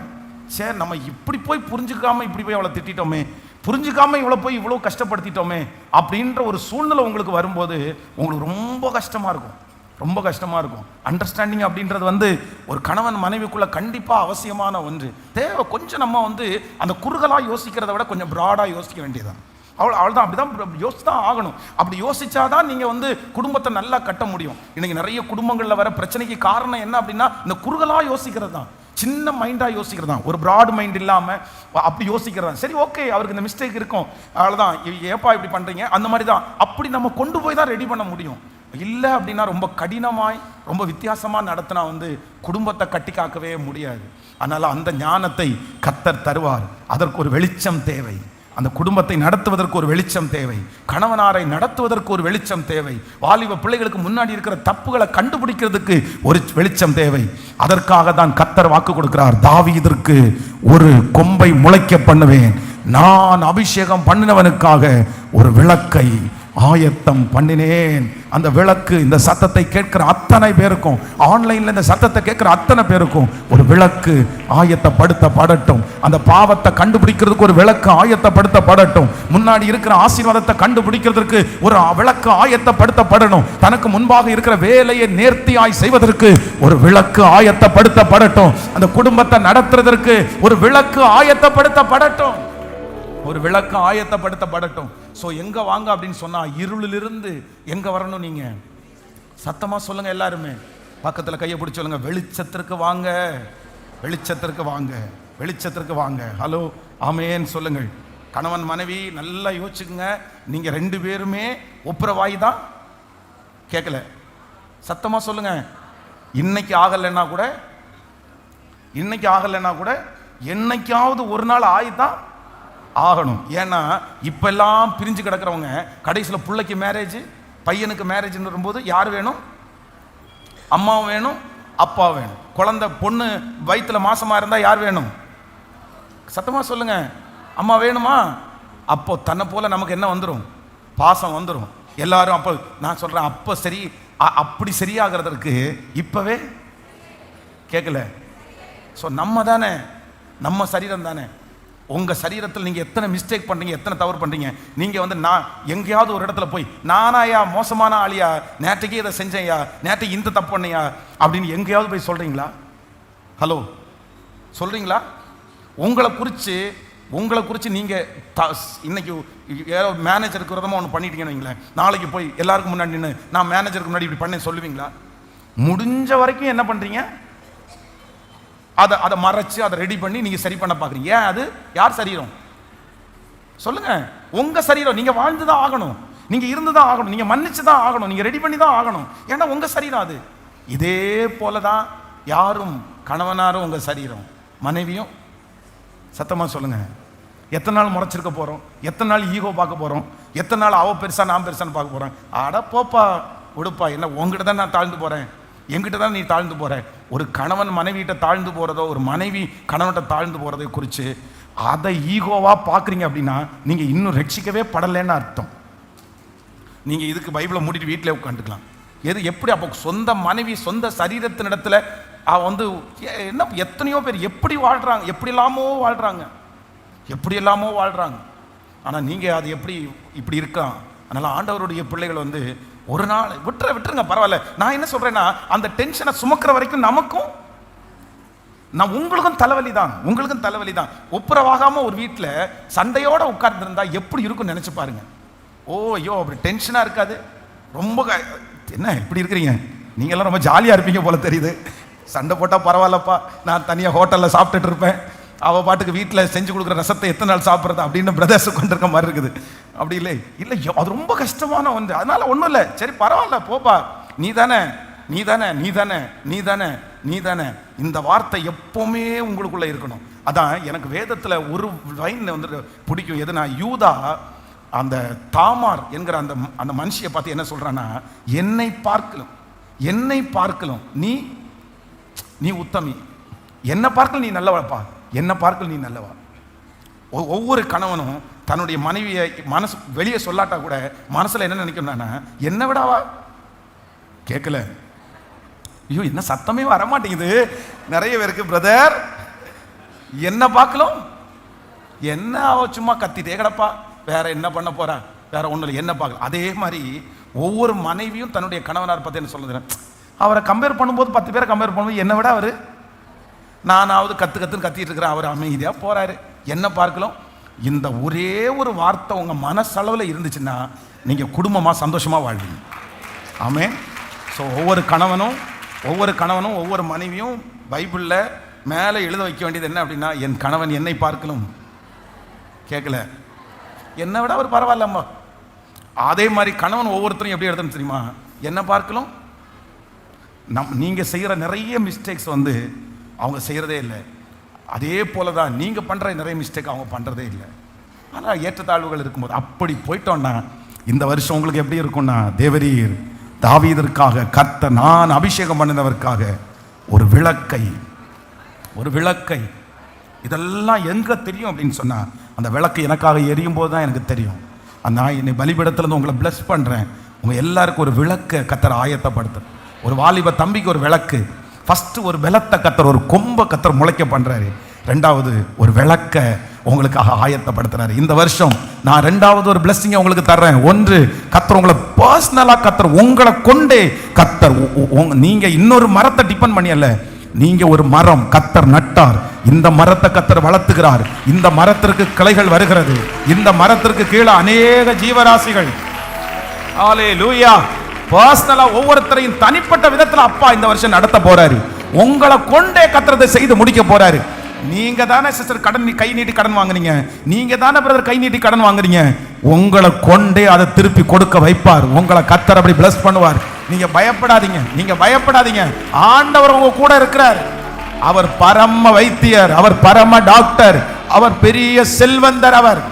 Speaker 1: சரி, நம்ம இப்படி போய் புரிஞ்சுக்காம இப்படி போய் அவளை திட்டோமே, புரிஞ்சுக்காம இவ்வளோ போய் இவ்வளோ கஷ்டப்படுத்திட்டோமே அப்படின்ற ஒரு சூழ்நிலை உங்களுக்கு வரும்போது உங்களுக்கு ரொம்ப கஷ்டமாக இருக்கும், ரொம்ப கஷ்டமாக இருக்கும். அண்டர்ஸ்டாண்டிங் அப்படின்றது ஒரு கணவன் மனைவிக்குள்ள கண்டிப்பாக அவசியமான ஒன்று. தேவை. கொஞ்சம் நம்ம அந்த குறுகலாக யோசிக்கிறத விட கொஞ்சம் ப்ராடாக யோசிக்க வேண்டியதான். அவள் தான் அப்படி தான் யோசிச்சு தான் ஆகணும். அப்படி யோசிச்சாதான் நீங்கள் குடும்பத்தை நல்லா கட்ட முடியும். இன்னைக்கு நிறைய குடும்பங்களில் வர பிரச்சனைக்கு காரணம் என்ன அப்படின்னா இந்த குறுகலாக யோசிக்கிறது தான், சின்ன மைண்டாக யோசிக்கிறது தான், ஒரு ப்ராட் மைண்ட் இல்லாமல் அப்படி யோசிக்கிறது தான். சரி, ஓகே, அவருக்கு இந்த மிஸ்டேக் இருக்கும், அவ்வளோதான், ஏப்பா இப்படி பண்ணுறீங்க, அந்த மாதிரி தான். அப்படி நம்ம கொண்டு போய் தான் ரெடி பண்ண முடியும். இல்லை அப்படின்னா ரொம்ப கடினமாய் ரொம்ப வித்தியாசமாக நடத்தினா குடும்பத்தை கட்டி காக்கவே முடியாது. அதனால் அந்த ஞானத்தை கர்த்தர் தருவார். அதற்கு ஒரு வெளிச்சம் தேவை. அந்த குடும்பத்தை நடத்துவதற்கு ஒரு வெளிச்சம் தேவை, கணவனாரை நடத்துவதற்கு ஒரு வெளிச்சம் தேவை, வாலிப பிள்ளைகளுக்கு முன்னாடி இருக்கிற தப்புகளை கண்டுபிடிக்கிறதுக்கு ஒரு வெளிச்சம் தேவை. அதற்காக தான் கர்த்தர் வாக்கு கொடுக்கிறார், தாவீதிற்கு ஒரு கொம்பை முளைக்க பண்ணுவேன், நான் அபிஷேகம் பண்ணினவனுக்காக ஒரு விளக்கை ஆயத்தம் பண்ணினேன். அந்த விளக்கு இந்த சத்தத்தை கேட்கிற அத்தனை பேருக்கும், ஆன்லைன்ல இந்த சத்தத்தை கேட்கிற அத்தனை பேருக்கும் ஒரு விளக்கு ஆயத்தப்படுத்தப்படட்டும். அந்த பாவத்தை கண்டுபிடிக்கிறதுக்கு ஒரு விளக்கு ஆயத்தப்படுத்தப்படட்டும். முன்னாடி இருக்கிற ஆசீர்வாதத்தை கண்டுபிடிக்கிறதுக்கு ஒரு விளக்கு ஆயத்தப்படுத்தப்படணும். தனக்கு முன்பாக இருக்கிற வேலையை நேர்த்தியாய் செய்வதற்கு ஒரு விளக்கு ஆயத்தப்படுத்தப்படட்டும். அந்த குடும்பத்தை நடத்துறதற்கு ஒரு விளக்கு ஆயத்தப்படுத்தப்படட்டும். ஒரு விளக்கு ஆயத்தப்படுத்தப்படட்டும். ஸோ எங்க வாங்க அப்படின்னு சொன்னா, இருளிலிருந்து எங்க வரணும்? நீங்க சத்தமா சொல்லுங்க எல்லாருமே, பக்கத்துல கையை பிடிச்சு சொல்லுங்க, வெளிச்சத்திற்கு வாங்க, வெளிச்சத்திற்கு வாங்க, வெளிச்சத்திற்கு வாங்க. ஹலோ, ஆமேன் சொல்லுங்கள். கணவன் மனைவி நல்லா யோசிச்சுக்குங்க. நீங்க 2 பேருமே ஒப்புரவாய் தான். கேட்கல, சத்தமா சொல்லுங்க. இன்னைக்கு ஆகலைன்னா கூட என்னைக்காவது ஒரு நாள் ஆயிதான் ஆகணும். ஏன்னா இப்பெல்லாம் பிரிஞ்சு கிடக்கிறவங்க கடைசியில் பிள்ளைக்கு மேரேஜ், பையனுக்கு மேரேஜ் வரும்போது யார் வேணும்? அம்மாவும் வேணும், அப்பா வேணும். குழந்தை பொண்ணு வயிற்றுல மாசமா இருந்தா யார் வேணும்? சத்தமா சொல்லுங்க, அம்மா வேணுமா? அப்போ தன்னை போல நமக்கு என்ன வந்துடும்? பாசம் வந்துடும். எல்லாரும் அப்போ நான் சொல்றேன், அப்போ சரி, அப்படி சரியாகிறதுக்கு இப்பவே கேட்கல. ஸோ நம்ம தானே, நம்ம சரீரம் தானே. உங்க சரீரத்தில் நீங்க எத்தனை மிஸ்டேக் பண்றீங்க, எத்தனை தவறு பண்றீங்க. நீங்க நான் எங்கேயாவது ஒரு இடத்துல போய், நானாயா மோசமான ஆளியா, நேற்றுக்கே இதை செஞ்சேயா, நேற்றுக்கு இந்த தப்பு பண்ணையா அப்படின்னு எங்கேயாவது போய் சொல்றீங்களா? ஹலோ, சொல்றீங்களா? உங்களை குறித்து நீங்க இன்னைக்கு ஏதோ மேனேஜருக்கு விரதமா ஒன்று பண்ணிட்டீங்கன்னு வைங்களேன், நாளைக்கு போய் எல்லாருக்கும் முன்னாடி நின்று நான் மேனேஜருக்கு முன்னாடி இப்படி பண்ணேன் சொல்லுவீங்களா? முடிஞ்ச வரைக்கும் என்ன பண்றீங்க? அதை மறைச்சு அதை ரெடி பண்ணி நீங்க சரி பண்ண பாக்குறீங்க. ஏன்? அது யார் சரீரம்? சொல்லுங்க, உங்க சரீரம். நீங்க வாழ்ந்துதான் ஆகணும், நீங்க இருந்துதான் ஆகணும், நீங்க மன்னிச்சுதான் ஆகணும், நீங்க ரெடி பண்ணி தான் ஆகணும். ஏன்னா உங்க சரீரம் அது. இதே போலதான் யாரும், கணவனாரும் உங்க சரீரம், மனைவியும். சத்தமா சொல்லுங்க. எத்தனை நாள் முறைச்சிருக்க போறோம்? எத்தனை நாள் ஈகோ பார்க்க போறோம்? எத்தனை நாள் அவ பெருசா நான் பெருசான்னு பார்க்க போறேன்? அட போப்பா, விடுப்பா, என்ன உங்ககிட்ட தான் நான் தாழ்ந்து போறேன், என்கிட்ட தான் நீ தாழ்ந்து போற. ஒரு கணவன் மனைவிட்ட தாழ்ந்து போறதோ, ஒரு மனைவி கணவன்கிட்ட தாழ்ந்து போறதை குறித்து அதை ஈகோவா பாக்குறீங்க அப்படின்னா நீங்க இன்னும் ரட்சிக்கவே படலைன்னு அர்த்தம். நீங்க இதுக்கு பைபிளை மூடிட்டு வீட்டிலே உட்காந்துக்கலாம். எப்படி அப்போ சொந்த மனைவி சொந்த சரீரத்தின் இடத்துல என்ன, எத்தனையோ பேர் எப்படி வாழ்றாங்க, எப்படி எல்லாமோ வாழ்றாங்க. ஆனா நீங்க அது இப்படி இருக்கான். அதனால ஆண்டவருடைய பிள்ளைகள் ஒரு நாள் விட்டுருங்க, பரவாயில்ல. நான் என்ன சொல்றேன்னா, அந்த டென்ஷனை சுமக்கிற வரைக்கும் நமக்கும் உங்களுக்கும் தலைவலி தான். ஒப்புரவாகாம ஒரு வீட்டில் சண்டையோட உட்கார்ந்துருந்தா எப்படி இருக்கும் நினைச்சு பாருங்க. ஐயோ, அப்படி டென்ஷனா இருக்காது? ரொம்ப என்ன இப்படி இருக்கிறீங்க, நீங்க எல்லாம் ரொம்ப ஜாலியா இருப்பீங்க போல தெரியுது. சண்டை போட்டா பரவாயில்லப்பா, நான் தனியா ஹோட்டல்ல சாப்பிட்டுட்டு இருப்பேன், அவ பாட்டுக்கு வீட்டில் செஞ்சு கொடுக்குற ரசத்தை எத்தனை நாள் சாப்பிட்றது அப்படின்னு பிரதர்ஸ் கொண்டிருக்க மாதிரி இருக்குது. அப்படி இல்லை, அது ரொம்ப கஷ்டமான ஒன்று. அதனால ஒன்றும் இல்லை, சரி பரவாயில்ல போப்பா, நீ தானே. இந்த வார்த்தை எப்பவுமே உங்களுக்குள்ள இருக்கணும். அதான் எனக்கு வேதத்தில் ஒரு லைன் பிடிக்கும். எதுனா, யூதா அந்த தாமார் என்கிற அந்த மனுஷியை பார்த்து என்ன சொல்றான்னா, என்னை பார்க்கலாம் நீ உத்தமி, என்ன பார்க்கல நீ நல்லவப்பா, என்ன பார்க்கல நீ நல்லவா. ஒவ்வொரு கணவனும் தன்னுடைய மனைவியை மனசு வெளியே சொல்லாட்டா கூட மனசுல என்ன நினைக்கணும்னா, என்ன விடாவா. கேட்கல, ஐயோ என்ன சத்தமே வரமாட்டேங்குது நிறைய பேருக்கு. பிரதர், என்ன பார்க்கலாம், என்ன அவ சும்மா கத்திட்டே கிடப்பா, வேற என்ன பண்ண போறா, வேற ஒண்ணு இல்லை, என்ன பார்க்கலாம். அதே மாதிரி ஒவ்வொரு மனைவியும் தன்னுடைய கணவனார் பத்தி என்ன சொல்லுது, அவரை கம்பேர் பண்ணும்போது 10 பேரை கம்பேர் பண்ணும்போது என்ன விட அவரு, நானாவது கத்துன்னு கத்திட்டு இருக்கிறேன், அவர் அமைதியா போறாரு. என்ன பார்க்கலாம். இந்த ஒரே ஒரு வார்த்தை உங்க மனசளவில் இருந்துச்சுன்னா நீங்க குடும்பமா சந்தோஷமா வாழ்வீங்க. ஆமென். ஸோ ஒவ்வொரு கணவனும் ஒவ்வொரு மனைவியும் பைபிள்ல மேலே எழுத வைக்க வேண்டியது என்ன அப்படின்னா, என் கணவன் என்னை பார்க்கலும். கேட்கல, என்னை விட அவர் பரவாயில்லம்மா. அதே மாதிரி கணவன் ஒவ்வொருத்தரும் எப்படி எடுத்துன்னு தெரியுமா, என்ன பார்க்கலும். நீங்க செய்யற நிறைய மிஸ்டேக்ஸ் அவங்க செய்யறதே இல்லை. அதே போலதான் நீங்க பண்ற நிறைய மிஸ்டேக் அவங்க பண்றதே இல்லை. ஆனால் ஏற்றத்தாழ்வுகள் இருக்கும்போது அப்படி போயிட்டோம்னா இந்த வருஷம் உங்களுக்கு எப்படி இருக்கும்னா, தேவரீர் தாவீதிற்காக கர்த்தர் நான் அபிஷேகம் பண்ணினவருக்காக ஒரு விளக்கை இதெல்லாம் எங்கே தெரியும் அப்படின்னு சொன்னால், அந்த விளக்கு எனக்காக எரியும் போது தான் எனக்கு தெரியும். நான் என்னை பலிபீடத்திலிருந்து உங்களை பிளஸ் பண்ணுறேன். உங்கள் எல்லாருக்கும் ஒரு விளக்கை கத்தர் ஆயத்தப்படுத்துறேன். ஒரு வாலிப தம்பிக்கு ஒரு விளக்கு. ஃபஸ்ட்டு ஒரு விளத்தை கத்தர், ஒரு கொம்பை கத்தர் முளைக்க பண்ணுறாரு. ரெண்டாவது ஒரு விளக்க உங்களுக்காக ஆயத்தப்படுத்துறாரு. இந்த வருஷம் நான் ரெண்டாவது ஒரு பிளெஸிங்கை உங்களுக்கு தர்றேன். ஒன்று, கத்தர் உங்களை பர்சனலாக கத்தர் உங்களை கொண்டே கத்தர், நீங்க இன்னொரு மரத்தை டிபெண்ட் பண்ணியல்ல, நீங்க ஒரு மரம் கத்தர் நட்டார். இந்த மரத்தை கத்தர் வளர்த்துகிறார். இந்த மரத்திற்கு கிளைகள் வருகிறது. இந்த மரத்திற்கு கீழே அநேக ஜீவராசிகள். ஹல்லேலூயா. பர்சனலா ஒவ்வொருத்தரையும் தனிப்பட்ட விதத்துல அப்பா இந்த வருஷம் நடத்த போறாரு. உங்களை கொண்டே கத்தரத்தை செய்து முடிக்க போறாரு. நீங்க தானே சிஸ்டர் கடன் கை நீட்டி கடன் வாங்குறீங்க, நீங்க தானே பிரதர் கை நீட்டி கடன் வாங்குறீங்க. உங்களை கொண்டே அதை திருப்பி கொடுக்க வைப்பார். உங்களை கத்தர் அப்படி பிளஸ் பண்ணுவார். நீங்க பயப்படாதீங்க, நீங்க பயப்படாதீங்க. ஆண்டவர் உங்க கூட இருக்கிறார். அவர் பரம வைத்தியர், அவர் பரம டாக்டர், அவர் பெரிய செல்வந்தர் அவர்.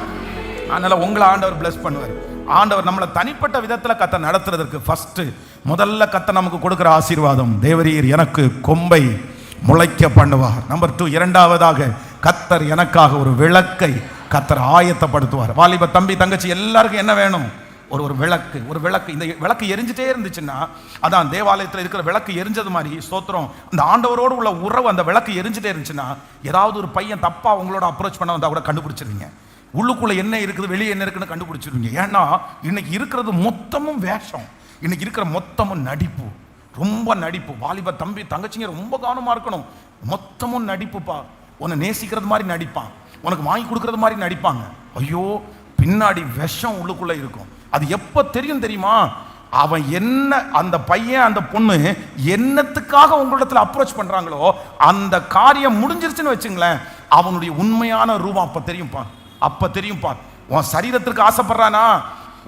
Speaker 1: அதனால உங்களை ஆண்டவர் பிளஸ் பண்ணுவார். ஆண்டவர் நம்மளை தனிப்பட்ட விதத்தில் கத்த நடத்துறதற்கு முதல்ல கத்த நமக்கு கொடுக்கிற ஆசீர்வாதம், தேவரீர் எனக்கு கொம்பை முளைக்க பண்ணுவார். நம்பர் 2, இரண்டாவதாக கத்தர் எனக்காக ஒரு விளக்கை கத்தர் ஆயத்தப்படுத்துவார். வாலிப தம்பி தங்கச்சி எல்லாருக்கும் என்ன வேணும்? ஒரு விளக்கு. ஒரு விளக்கு. இந்த விளக்கு எரிஞ்சிட்டே இருந்துச்சுன்னா, அதான் தேவாலயத்தில் இருக்கிற விளக்கு எரிஞ்சது மாதிரி ஸ்தோத்திரம், அந்த ஆண்டவரோடு உள்ள உறவு அந்த விளக்கு எரிஞ்சிட்டே இருந்துச்சுன்னா, ஏதாவது ஒரு பையன் தப்பா உங்களோட அப்ரோச் பண்ண வந்தா கூட கண்டுபிடிச்சிருவீங்க. உள்ளுக்குள்ள என்ன இருக்குது, வெளியே என்ன இருக்குன்னு கண்டுபிடிச்சிருவீங்க. ஏன்னா இன்னைக்கு இருக்கிறது மொத்தமும் வேஷம், இன்னைக்கு இருக்கிற மொத்தமும் நடிப்பு, ரொம்ப நடிப்பு. வாலிப தம்பி தங்கச்சிங்க ரொம்ப கவனமா இருக்கணும். மொத்தமும் நடிப்புப்பா. உன்னை நேசிக்கிறது மாதிரி நடிப்பான், உனக்கு வாங்கி கொடுக்கறது மாதிரி நடிப்பாங்க. ஐயோ, பின்னாடி விஷம் உள்ளுக்குள்ள இருக்கும். அது எப்ப தெரியும் தெரியுமா? அவன் என்ன, அந்த பையன் அந்த பொண்ணு என்னத்துக்காக உங்களிடத்துல அப்ரோச் பண்றாங்களோ அந்த காரியம் முடிஞ்சிருச்சுன்னு வச்சுங்களேன், அவனுடைய உண்மையான ரூபம் அப்ப தெரியும்பா. அப்ப தெரியும்பா. உன் சரீரத்திற்கு ஆசைப்படுறானா,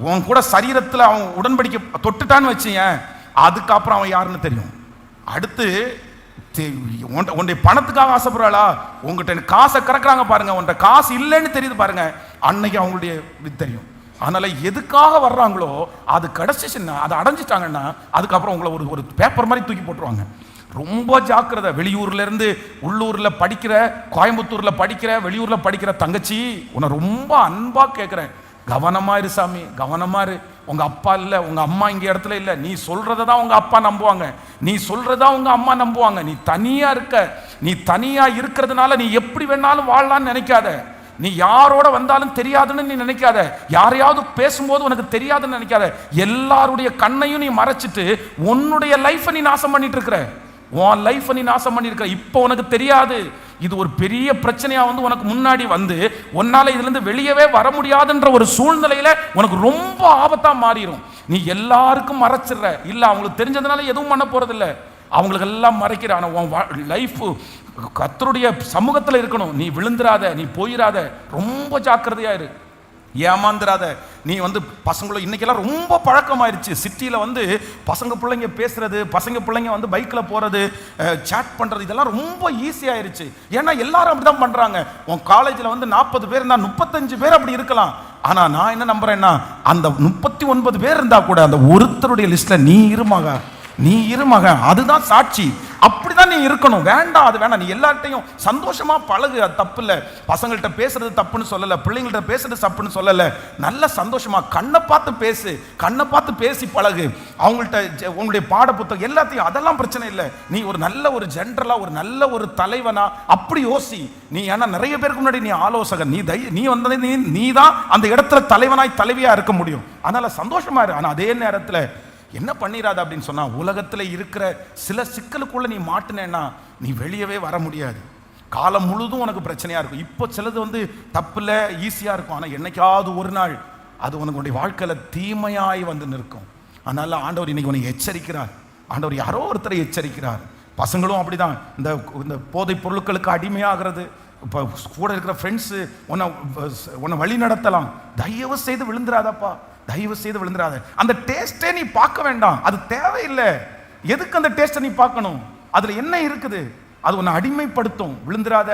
Speaker 1: உன் கூட சரீரத்தில் அவன் உடன்படிக்கை தொட்டுட்டான்னு வச்சுங்க, அதுக்கப்புறம் அவன் யாருன்னு தெரியும். அடுத்து உன்னுடைய பணத்துக்காக ஆசைப்படுறாளா, உங்ககிட்ட காசை கறக்குறாங்க பாருங்க, உன்கிட்ட காசு இல்லைன்னு தெரியுது பாருங்க, அன்னைக்கு அவங்களுடைய தெரியும். அதனால எதுக்காக வர்றாங்களோ அது கிடைச்சிச்சுன்னா, அதை அடைஞ்சிட்டாங்கன்னா அதுக்கப்புறம் உங்களை ஒரு பேப்பர் மாதிரி தூக்கி போட்டுருவாங்க. ரொம்ப ஜாக்கிரதை. வெளியூர்ல இருந்து உள்ளூர்ல படிக்கிற, கோயம்புத்தூர்ல படிக்கிற, வெளியூர்ல படிக்கிற தங்கச்சி, உன்னை ரொம்ப அன்பா கேட்கிறேன், கவனமா இரு சாமி, கவனமா இரு. உங்க அப்பா இல்ல, உங்க அம்மா இங்க இடத்துல இல்ல. நீ சொல்றதான் உங்க அப்பா நம்புவாங்க, நீ சொல்றதா உங்க அம்மா நம்புவாங்க. நீ தனியா இருக்க. நீ தனியா இருக்கிறதுனால நீ எப்படி வேணாலும் வாழலான்னு நினைக்காத. நீ யாரோட வந்தாலும் தெரியாதுன்னு நீ நினைக்காத. யாரையாவது பேசும்போது உனக்கு தெரியாதுன்னு நினைக்காத. எல்லாருடைய கண்ணையும் நீ மறைச்சிட்டு உன்னுடைய லைஃபை நீ நாசம் பண்ணிட்டு இருக்கிற. உன் லைஃபை நீ நாசம் பண்ணியிருக்க. இப்போ உனக்கு தெரியாது. இது ஒரு பெரிய பிரச்சனையா உனக்கு முன்னாடி உன்னால இதுல இருந்து வெளியவே வர முடியாதுன்ற ஒரு சூழ்நிலையில உனக்கு ரொம்ப ஆபத்தா மாறிடும். நீ எல்லாருக்கும் மறைச்சிடுற. இல்ல, அவங்களுக்கு தெரிஞ்சதுனால எதுவும் பண்ண போறதில்ல, அவங்களுக்கு எல்லாம் மறைக்கிற. ஆனா உன் லைஃப் கர்த்தருடைய சமூகத்தில் இருக்கணும். நீ விழுந்துராத, நீ போயிடாத, ரொம்ப ஜாக்கிரதையா இரு, ஏமாந்துராத. நீ பசங்களும் இன்னைக்கெல்லாம் ரொம்ப பழக்கமாயிருச்சு. சிட்டியில் பசங்க பிள்ளைங்க பேசுறது, பசங்க பிள்ளைங்க பைக்கில் போகிறது, சேட் பண்ணுறது, இதெல்லாம் ரொம்ப ஈஸியாயிருச்சு. ஏன்னா எல்லாரும் அப்படி தான் பண்ணுறாங்க. உன் காலேஜில் 40 பேர் இருந்தால் 35 பேர் அப்படி இருக்கலாம். ஆனால் நான் என்ன நம்புறேன்னா, அந்த 39 பேர் இருந்தால் கூட அந்த ஒருத்தருடைய லிஸ்ட்டில் நீ இருமாக, நீ இருமக, அதுதான் சாட்சி. அப்படிதான் நீ இருக்கணும். வேண்டாம், அது வேண்டாம். நீ எல்லார்ட்டையும் சந்தோஷமா பழகு, அது தப்பு இல்லை. பசங்கள்கிட்ட பேசுறது தப்புன்னு சொல்லலை, பிள்ளைங்கள்ட்ட பேசுறது தப்புன்னு சொல்லலை. நல்ல சந்தோஷமா கண்ணை பார்த்து பேசு, கண்ணை பார்த்து பேசி பழகு. அவங்கள்ட்ட உங்களுடைய பாட புத்தகம் எல்லாத்தையும், அதெல்லாம் பிரச்சனை இல்லை. நீ ஒரு நல்ல ஒரு ஜென்ரலா, ஒரு நல்ல ஒரு தலைவனா அப்படி யோசி. நீ ஏன்னா நிறைய பேருக்கு முன்னாடி நீ ஆலோசகன், நீ வந்தது நீ தான் அந்த இடத்துல தலைவனாய் தலைவியா இருக்க முடியும். அதனால சந்தோஷமா இரு. ஆனா அதே நேரத்தில் என்ன பண்ணிடாத அப்படின்னு சொன்னா, உலகத்துல இருக்கிற சில சிக்கலுக்குள்ள நீ மாட்டினேன்னா நீ வெளியவே வர முடியாது. காலம் முழுதும் உனக்கு பிரச்சனையா இருக்கும். இப்போ சிலது தப்புல ஈஸியா இருக்கும், ஆனா என்னைக்காவது ஒரு நாள் அது உனக்கு வாழ்க்கையில தீமையாய் நிற்கும். அதனால ஆண்டவர் இன்னைக்கு உனக்கு எச்சரிக்கிறார். ஆண்டவர் யாரோ ஒருத்தரை எச்சரிக்கிறார். பசங்களும் அப்படிதான். இந்த போதை பொருட்களுக்கு அடிமையாகிறது. இப்போ கூட இருக்கிற ஃப்ரெண்ட்ஸு உன்னை வழி நடத்தலாம். தயவு செய்து விழுந்துராதப்பா, தயவு செய்து விழுந்துராத. அந்த டேஸ்டே நீ பார்க்க வேண்டாம், அது தேவையில்லை. எதுக்கு அந்த டேஸ்ட்டை நீ பார்க்கணும்? அதுல என்ன இருக்குது? அது உன்னை அடிமைப்படுத்தும். விழுந்துராத.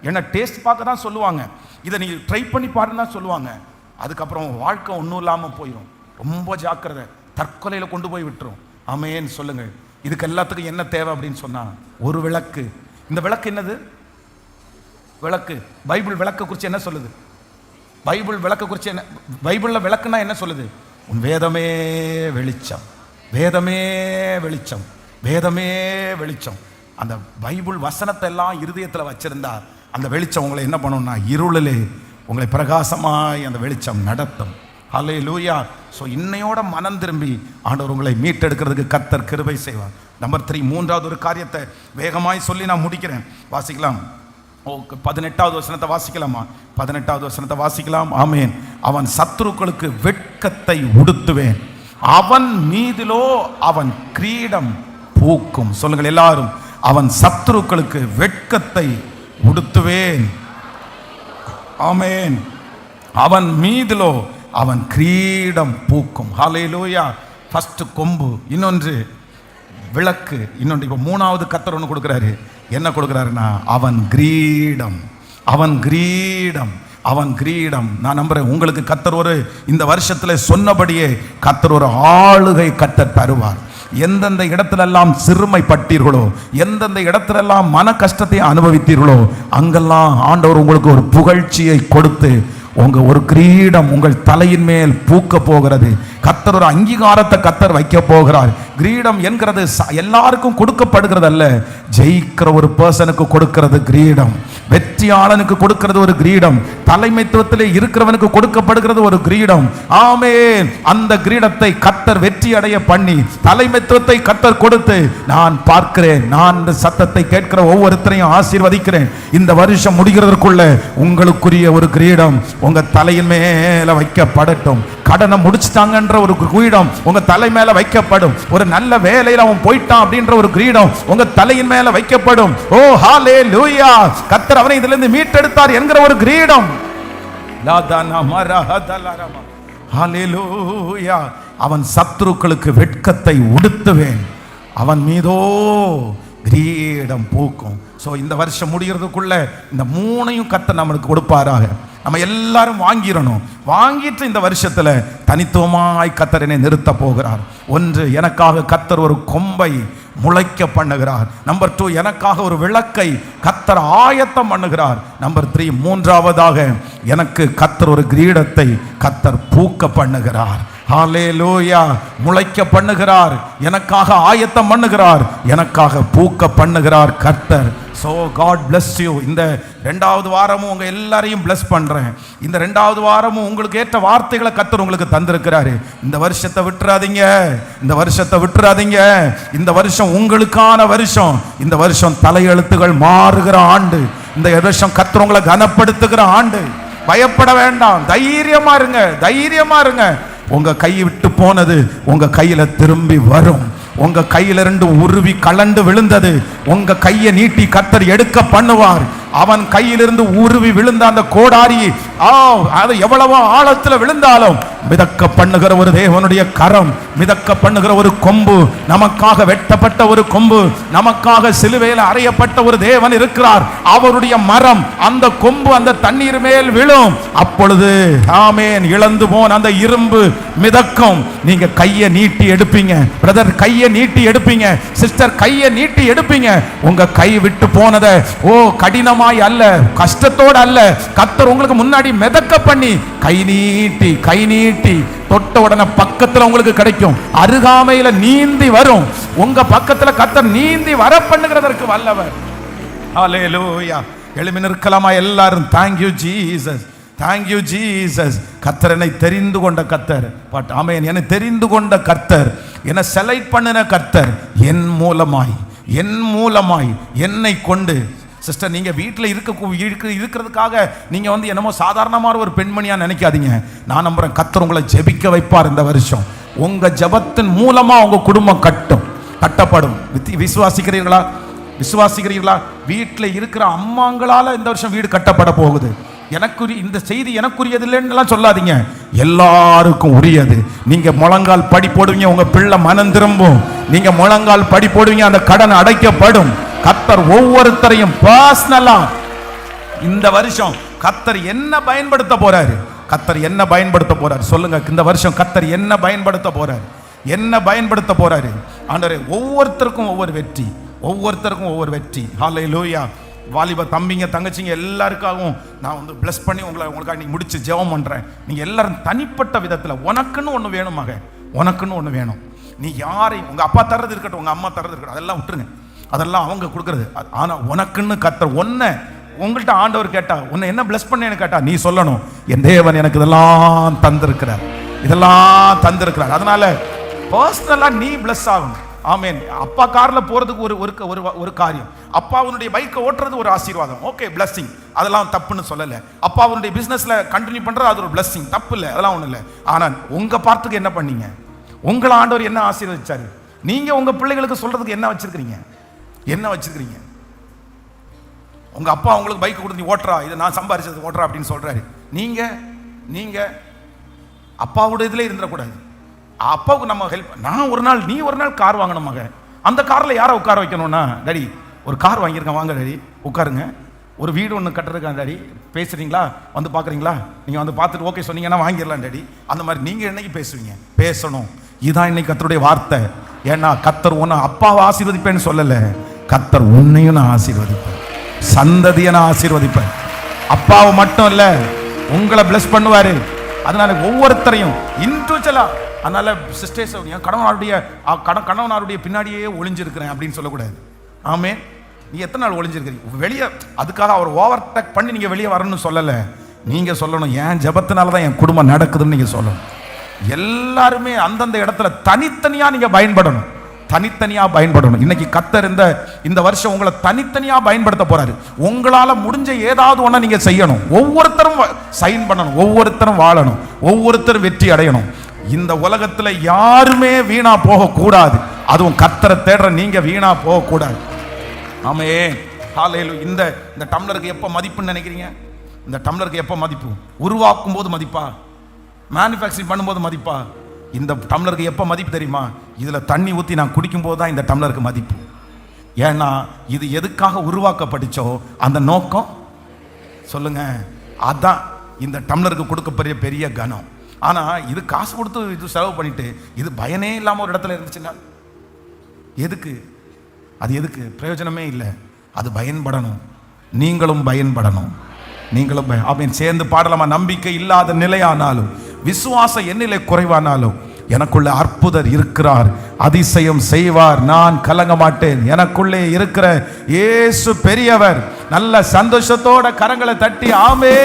Speaker 1: என்ன டேஸ்ட் பார்க்க தான் சொல்லுவாங்க, இதை நீ ட்ரை பண்ணி பாருன்னு தான் சொல்லுவாங்க. அதுக்கப்புறம் வாழ்க்கை ஒன்றும் இல்லாமல் போயிடும். ரொம்ப ஜாக்கிரதை, தற்கொலையில் கொண்டு போய் விட்டுரும். ஆமேன்னு சொல்லுங்க. இதுக்கு எல்லாத்துக்கும் என்ன தேவை அப்படின்னு சொன்னா, ஒரு விளக்கு. இந்த விளக்கு என்னது? விளக்கு. பைபிள் விளக்க குறித்து என்ன சொல்லுது? பைபிள் விளக்க குறித்து என்ன? பைபிளில் விளக்குனா என்ன சொல்லுது? உன் வேதமே வெளிச்சம், வேதமே வெளிச்சம், வேதமே வெளிச்சம். அந்த பைபிள் வசனத்தை எல்லாம் இருதயத்தில் வச்சிருந்தா அந்த வெளிச்சம் உங்களை என்ன பண்ணும்னா இருளிலே உங்களை பிரகாசமாய் அந்த வெளிச்சம் நடத்தும். ஹல்லேலூயா. ஸோ இன்னையோட மனம் திரும்பி ஆண்டவர் உங்களை மீட்டெடுக்கிறதுக்கு கர்த்தர் கிருபை செய்வார். நம்பர் 3, மூன்றாவது ஒரு காரியத்தை வேகமாய் சொல்லி நான் முடிக்கிறேன். வாசிக்கலாம். 18வது வசனத்தை வாசிக்கலாமா? 18வது வசனத்தை வாசிக்கலாம். ஆமேன். அவன் சத்துருக்களுக்கு வெட்கத்தை உடுத்துவேன், அவன் மீதிலோ அவன் கிரீடம் பூக்கும். சொல்லுங்கள் எல்லாரும், அவன் சத்துருக்களுக்கு வெட்கத்தை உடுத்துவேன். ஆமேன். அவன் மீதிலோ அவன் கிரீடம் பூக்கும். ஹல்லேலூயா. ஃபர்ஸ்ட் கொம்பு, இன்னொன்று விளக்கு, இன்னொன்று இப்போ மூணாவது கர்த்தர் ஒன்று கொடுக்குறாரு. என்ன கொடுக்குறாருன்னா அவன் கிரீடம், அவன் கிரீடம், அவன் கிரீடம். நான் நம்புறேன் உங்களுக்கு கர்த்தர் ஒரு இந்த வருஷத்தில் சொன்னபடியே கர்த்தர் ஒரு ஆளுகை கர்த்தர் தருவார். எந்தெந்த இடத்திலெல்லாம் சிறுமைப்பட்டீர்களோ, எந்தெந்த இடத்திலெல்லாம் மன கஷ்டத்தை அனுபவித்தீர்களோ, அங்கெல்லாம் ஆண்டவர் உங்களுக்கு ஒரு புகழ்ச்சியை கொடுத்து உங்க ஒரு கிரீடம் உங்கள் தலையின் மேல் பூக்க போகிறது. கர்த்தர் ஒரு அங்கீகாரத்தை கர்த்தர் வைக்க போகிறார். கிரீடம் என்கிறது எல்லாருக்கும் கொடுக்கப்படுகிறது அல்ல, ஜெயிக்கிற ஒரு பர்சனுக்கு கொடுக்கிறது கிரீடம், வெற்றியாளனுக்கு கொடுக்கிறது ஒரு கிரீடம், தலைமைத்துவத்திலே இருக்கிறவனுக்கு கொடுக்கப்படுகிறது ஒரு கிரீடம். ஆமென். அந்த கிரீடத்தை கர்த்தர் வெற்றி அடைய பண்ணி தலைமைத்துவத்தை கர்த்தர் கொடுத்து நான் பார்க்கிறேன். நான் இந்த சத்தத்தை கேட்கிற ஒவ்வொருத்தரையும் ஆசீர்வதிக்கிறேன். இந்த வருஷம் முடிகிறதற்குள்ள உங்களுக்குரிய ஒரு கிரீடம் உங்க தலையின் மேல வைக்கப்படட்டும். கடனை முடிச்சிட்டாங்கன்ற ஒரு கிரீடம் உங்க தலை மேல வைக்கப்படும். ஒரு நல்ல வேலையில அவன் போயிட்டான் அப்படின்ற ஒரு கிரீடம் உங்க தலையின் மேல வைக்கப்படும். ஓ ஹல்லேலூயா. கர்த்தர் அவனை இதிலிருந்து மீட்டெடுத்தார் என்கிற ஒரு கிரீடம். ஹல்லேலூயா. அவன் சத்துருக்களுக்கு வெட்கத்தை உடுத்துவேன், அவன் மீதோ கிரீடம் பூக்கும். ஸோ இந்த வருஷம் முடிகிறதுக்குள்ள இந்த மூணையும் கர்த்தர் நம்மளுக்கு கொடுப்பாராக. நம்ம எல்லாரும் வாங்கிடணும். வாங்கிட்டு இந்த வருஷத்துல தனித்துவமாய் கர்த்தர் என்னை நிறுத்த போகிறார். ஒன்று, எனக்காக கர்த்தர் ஒரு கொம்பை முளைக்க பண்ணுகிறார். நம்பர் 2, எனக்காக ஒரு விளக்கை கர்த்தர் ஆயத்தம் பண்ணுகிறார். நம்பர் 3, மூன்றாவதாக எனக்கு கர்த்தர் ஒரு கிரீடத்தை கர்த்தர் பூக்க பண்ணுகிறார். ஹல்லேலூயா. முளைக்க பண்ணுகிறார், எனக்காக ஆயத்தம் பண்ணுகிறார், எனக்காக பூக்க பண்ணுகிறார் கர்த்தர். So God bless you. இந்த 2வது வாரமும் உங்க எல்லாரையும் bless பண்றேன். இந்த 2வது வாரமும் உங்களுக்கு ஏற்ற வார்த்தைகளை கர்த்தர் உங்களுக்கு தந்திருக்கிறாரு. இந்த வருஷத்தை விட்டுறாதீங்க, இந்த வருஷத்தை விட்டுறாதீங்க. இந்த வருஷம் உங்களுக்கான வருஷம். இந்த வருஷம் தலையெழுத்துகள் மாறுகிற ஆண்டு. இந்த வருஷம் கர்த்தர் உங்களை கனப்படுத்துகிற ஆண்டு. பயப்பட வேண்டாம், தைரியமா இருங்க, தைரியமா இருங்க. உங்க கை விட்டு போனது உங்க கையில திரும்பி வரும். உங்க கையில இருந்து உருவி கலண்டு விழுந்தது உங்க கையை நீட்டி கர்த்தர் எடுக்க பண்ணுவார். அவன் கையிலிருந்து உருவி விழுந்த அந்த கோடாரி அது எவ்வளவோ ஆழத்துல விழுந்தாலும் மிதக்க பண்ணுகிற ஒரு தேவனுடைய கரம், மிதக்க பண்ணுகிற ஒரு கொம்பு, நமக்காக வெட்டப்பட்ட ஒரு கொம்பு, நமக்காக சிலுவையில் அறையப்பட்ட ஒரு தேவன் இருக்கிறார். அவருடைய மரம் அந்த கொம்பு அந்த தண்ணீர் மேல் விழும். அப்பொழுது ஆமென், இழந்து போன அந்த இரும்பு மிதக்கும். நீங்க கையை நீட்டி எடுப்பீங்க பிரதர், கையை நீட்டி எடுப்பீங்க சிஸ்டர், கையை நீட்டி எடுப்பீங்க. உங்க கை விட்டு போனதை கடினமாய் அல்ல, கஷ்டத்தோடு அல்ல, கர்த்தர் உங்களுக்கு முன்னாடி மிதக்க பண்ணி கை நீட்டி கை நீட்டி தொட்ட உடனே பக்கத்துல உங்களுக்கு கிடைக்கும். அருகாமையில நீந்தி வரும். உங்க பக்கத்துல கர்த்தர் நீந்தி வர பண்ணுகிறதற்கு வல்லவர். ஹல்லேலூயா. எழும்பி நிற்கலாமா எல்லாரும்? Thank you Jesus, thank you Jesus. கர்த்தர் என்னை தெரிந்து கொண்ட கர்த்தர். பட் ஆமென், என்னை தெரிந்து கொண்ட கர்த்தர், என்னை செலக்ட் பண்ணின கர்த்தர், என் மூலமாய் என்னை கொண்டு. சிஸ்டர், நீங்க வீட்டில் இருக்கிறதுக்காக நீங்க என்னமோ சாதாரணமான ஒரு பெண்மணியா நினைக்காதீங்க. நான் நம்புறேன் கர்த்தர் உங்களை ஜெபிக்க வைப்பார். இந்த வருஷம் உங்க ஜெபத்தின் மூலமா உங்க குடும்பம் கட்டப்படும். விசுவாசிக்கிறீர்களா? விசுவாசிக்கிறீர்களா? வீட்டில் இருக்கிற அம்மாங்களால இந்த வருஷம் வீடு கட்டப்பட போகுது. இந்த செய்தி எனக்குரியது இல்லைன்னு சொல்லாதீங்க, எல்லாருக்கும் உரியது. நீங்க முழங்கால் படி போடுவீங்க, உங்க பிள்ளை மனம் திரும்பும். நீங்க முழங்கால் படி போடுவீங்க, அந்த கடன் அடைக்கப்படும். கர்த்தர் ஒவ்வொருத்தரையும் பர்சனலா இந்த வருஷம் கர்த்தர் என்ன பயன்படுத்த போறாரு? கர்த்தர் என்ன பயன்படுத்த போறாரு சொல்லுங்க. இந்த வருஷம் கர்த்தர் என்ன பயன்படுத்த போறாரு? என்ன பயன்படுத்த போறாரு? ஆண்டவரே, ஒவ்வொருத்தருக்கும் ஒவ்வொரு வெற்றி, ஒவ்வொருத்தருக்கும் ஒவ்வொரு வெற்றி. ஹல்லேலூயா. வாலிப தம்பிங்க தங்கச்சிங்க எல்லாருக்காகவும் நான் வந்து பிளஸ் பண்ணி உங்களுக்காக நீ முடிச்சு ஜெபம் பண்றேன். நீங்க எல்லாரும் தனிப்பட்ட விதத்துல உனக்குன்னு ஒண்ணு வேணும் மகன், உனக்குன்னு ஒண்ணு வேணும். நீ யாரையும் உங்க அப்பா தர்றது இருக்கட்டும், உங்க அம்மா தர்றது இருக்கட்டும், அதெல்லாம் விட்டுருங்க, அதெல்லாம் அவங்க கொடுக்கறது. ஆனா உனக்குன்னு கர்த்தர் ஒன்ன உங்கள்கிட்ட ஆண்டவர் கேட்டா, உன்னை என்ன பிளஸ் பண்ணேன்னு கேட்டா நீ சொல்லணும், என் தேவன் எனக்கு இதெல்லாம் தந்திருக்கிறார், இதெல்லாம் தந்திருக்கிறார். அதனால பர்சனலா நீ பிளஸ் ஆகணும். ஆமென். அப்பா கார்ல போறதுக்கு ஒரு காரியம், அப்பாவுடைய பைக்கை ஓட்டுறது ஒரு ஆசீர்வாதம், ஓகே பிளஸிங், அதெல்லாம் தப்புன்னு சொல்லல. அப்பாவுடைய பிசினஸ்ல கண்டினியூ பண்றது அது ஒரு பிளஸிங், தப்பு இல்லை, அதெல்லாம் ஒண்ணு இல்லை. ஆனா உங்க பார்ட்டுக்கு என்ன பண்ணீங்க? உங்களை ஆண்டவர் என்ன ஆசீர்வதிச்சாரு? நீங்க உங்க பிள்ளைகளுக்கு சொல்றதுக்கு என்ன வச்சிருக்கீங்க? என்ன வச்சிருக்கீங்க? உங்க அப்பா உங்களுக்கு பைக் கொடுத்து நீ ஓட்டுறா, இதை நான் சம்பாரிச்சது ஓட்டுறா அப்படின்னு சொல்றாரு. நீங்க அப்பாவோட இதுல இருந்துடக்கூடாது. அப்பாவுக்கு நம்ம ஹெல்ப். நான் ஒரு நாள், நீ ஒரு நாள் கார் வாங்கணும் மகன், அந்த கார்ல யாரை உட்கார வைக்கணும்னா, டாடி ஒரு கார் வாங்கியிருக்கேன், வாங்க டாடி உட்காருங்க. ஒரு வீடு ஒன்று கட்டுறதுக்கான டாடி, பேசுறீங்களா, வந்து பார்க்குறீங்களா, நீங்கள் வந்து பார்த்துட்டு ஓகே சொன்னீங்கன்னா வாங்கிடலாம் டாடி. அந்த மாதிரி நீங்கள் என்னைக்கு பேசுவீங்க? பேசணும். இதுதான் இன்னைக்கு கர்த்தருடைய வார்த்தை. ஏன்னா கர்த்தர் உன்னை அப்பாவை ஆசீர்வதிப்பேன்னு சொல்லலை, கர்த்தர் உன்னையும் நான் ஆசீர்வதிப்பேன், சந்ததியை நான் ஆசீர்வதிப்பேன். அப்பாவை மட்டும் இல்லை, உங்களை பிளஸ் பண்ணுவாரு. அதனால ஒவ்வொருத்தரையும் இண்டிவிஜுவலா. அதனால சிஸ்டர்ஸ், கணவனாருடைய பின்னாடியே ஒளிஞ்சிருக்கிறேன் அப்படின்னு சொல்லக்கூடாது. ஆமே, நீ எத்தனை நாள் ஒளிஞ்சிருக்கிறீங்க வெளியே? அதுக்காக அவர் ஓவர் டேக் பண்ணி நீங்க வெளியே வரணும்னு சொல்லலை. நீங்க சொல்லணும், என் ஜெபத்தினால தான் என் குடும்பம் நடக்குதுன்னு நீங்க சொல்லணும். எல்லாருமே அந்தந்த இடத்துல தனித்தனியா நீங்க பயன்படணும், தனித்தனியா பயன்படணும். இன்னைக்கு கர்த்தர் இந்த வருஷம் உங்களை தனித்தனியா பயன்படுத்த போறாரு. உங்களால முடிஞ்ச ஏதாவது ஒண்ண நீங்க செய்யணும். ஒவ்வொருத்தரும் சைன் பண்ணணும், ஒவ்வொருத்தரும் வாழணும், ஒவ்வொருத்தரும் வெற்றி அடையணும். இந்த உலகத்துல யாருமே வீணா போக கூடாது. அதுவும் கர்த்தரை தேடுற நீங்க வீணா போக கூடாது. ஆமே, ஹல்லேலூயா. இந்த டம்ளருக்கு எப்ப மதிப்புன்னு நினைக்கிறீங்க? இந்த டம்ளருக்கு எப்ப மதிப்பு? உருவாக்கும் போது மதிப்பா? மேனுஃபேக்சரிங் பண்ணும்போது மதிப்பா? இந்த டம்ளருக்கு எப்ப மதிப்பு தெரியுமா? இதுல தண்ணி ஊற்றி நான் குடிக்கும் போது தான் இந்த டம்ளருக்கு மதிப்பு. ஏன்னா இது எதுக்காக உருவாக்கப்பட்டுச்சோ அந்த நோக்கம் சொல்லுங்க, அதான் இந்த டம்ளருக்கு கொடுக்க பெரிய கனம். ஆனா இது காசு கொடுத்து இது செலவு பண்ணிட்டு இது பயனே இல்லாம ஒரு இடத்துல இருந்துச்சுன்னா எதுக்கு? அது எதுக்கு? பிரயோஜனமே இல்லை. அது பயன்படணும், நீங்களும் பயன்படணும், நீங்களும் அப்படின்னு சேர்ந்து பாடலாமா? நம்பிக்கை இல்லாத நிலையானாலும் விசுவாச எண்ணிலை குறைவானாலும் எனக்குள்ள அற்புதர் இருக்கிறார், அதிசயம் செய்வார், நான் கலங்க மாட்டேன். எனக்குள்ளே இருக்கிற இயேசு பெரியவர். நல்ல சந்தோஷத்தோட கரங்களை தட்டி ஆமே.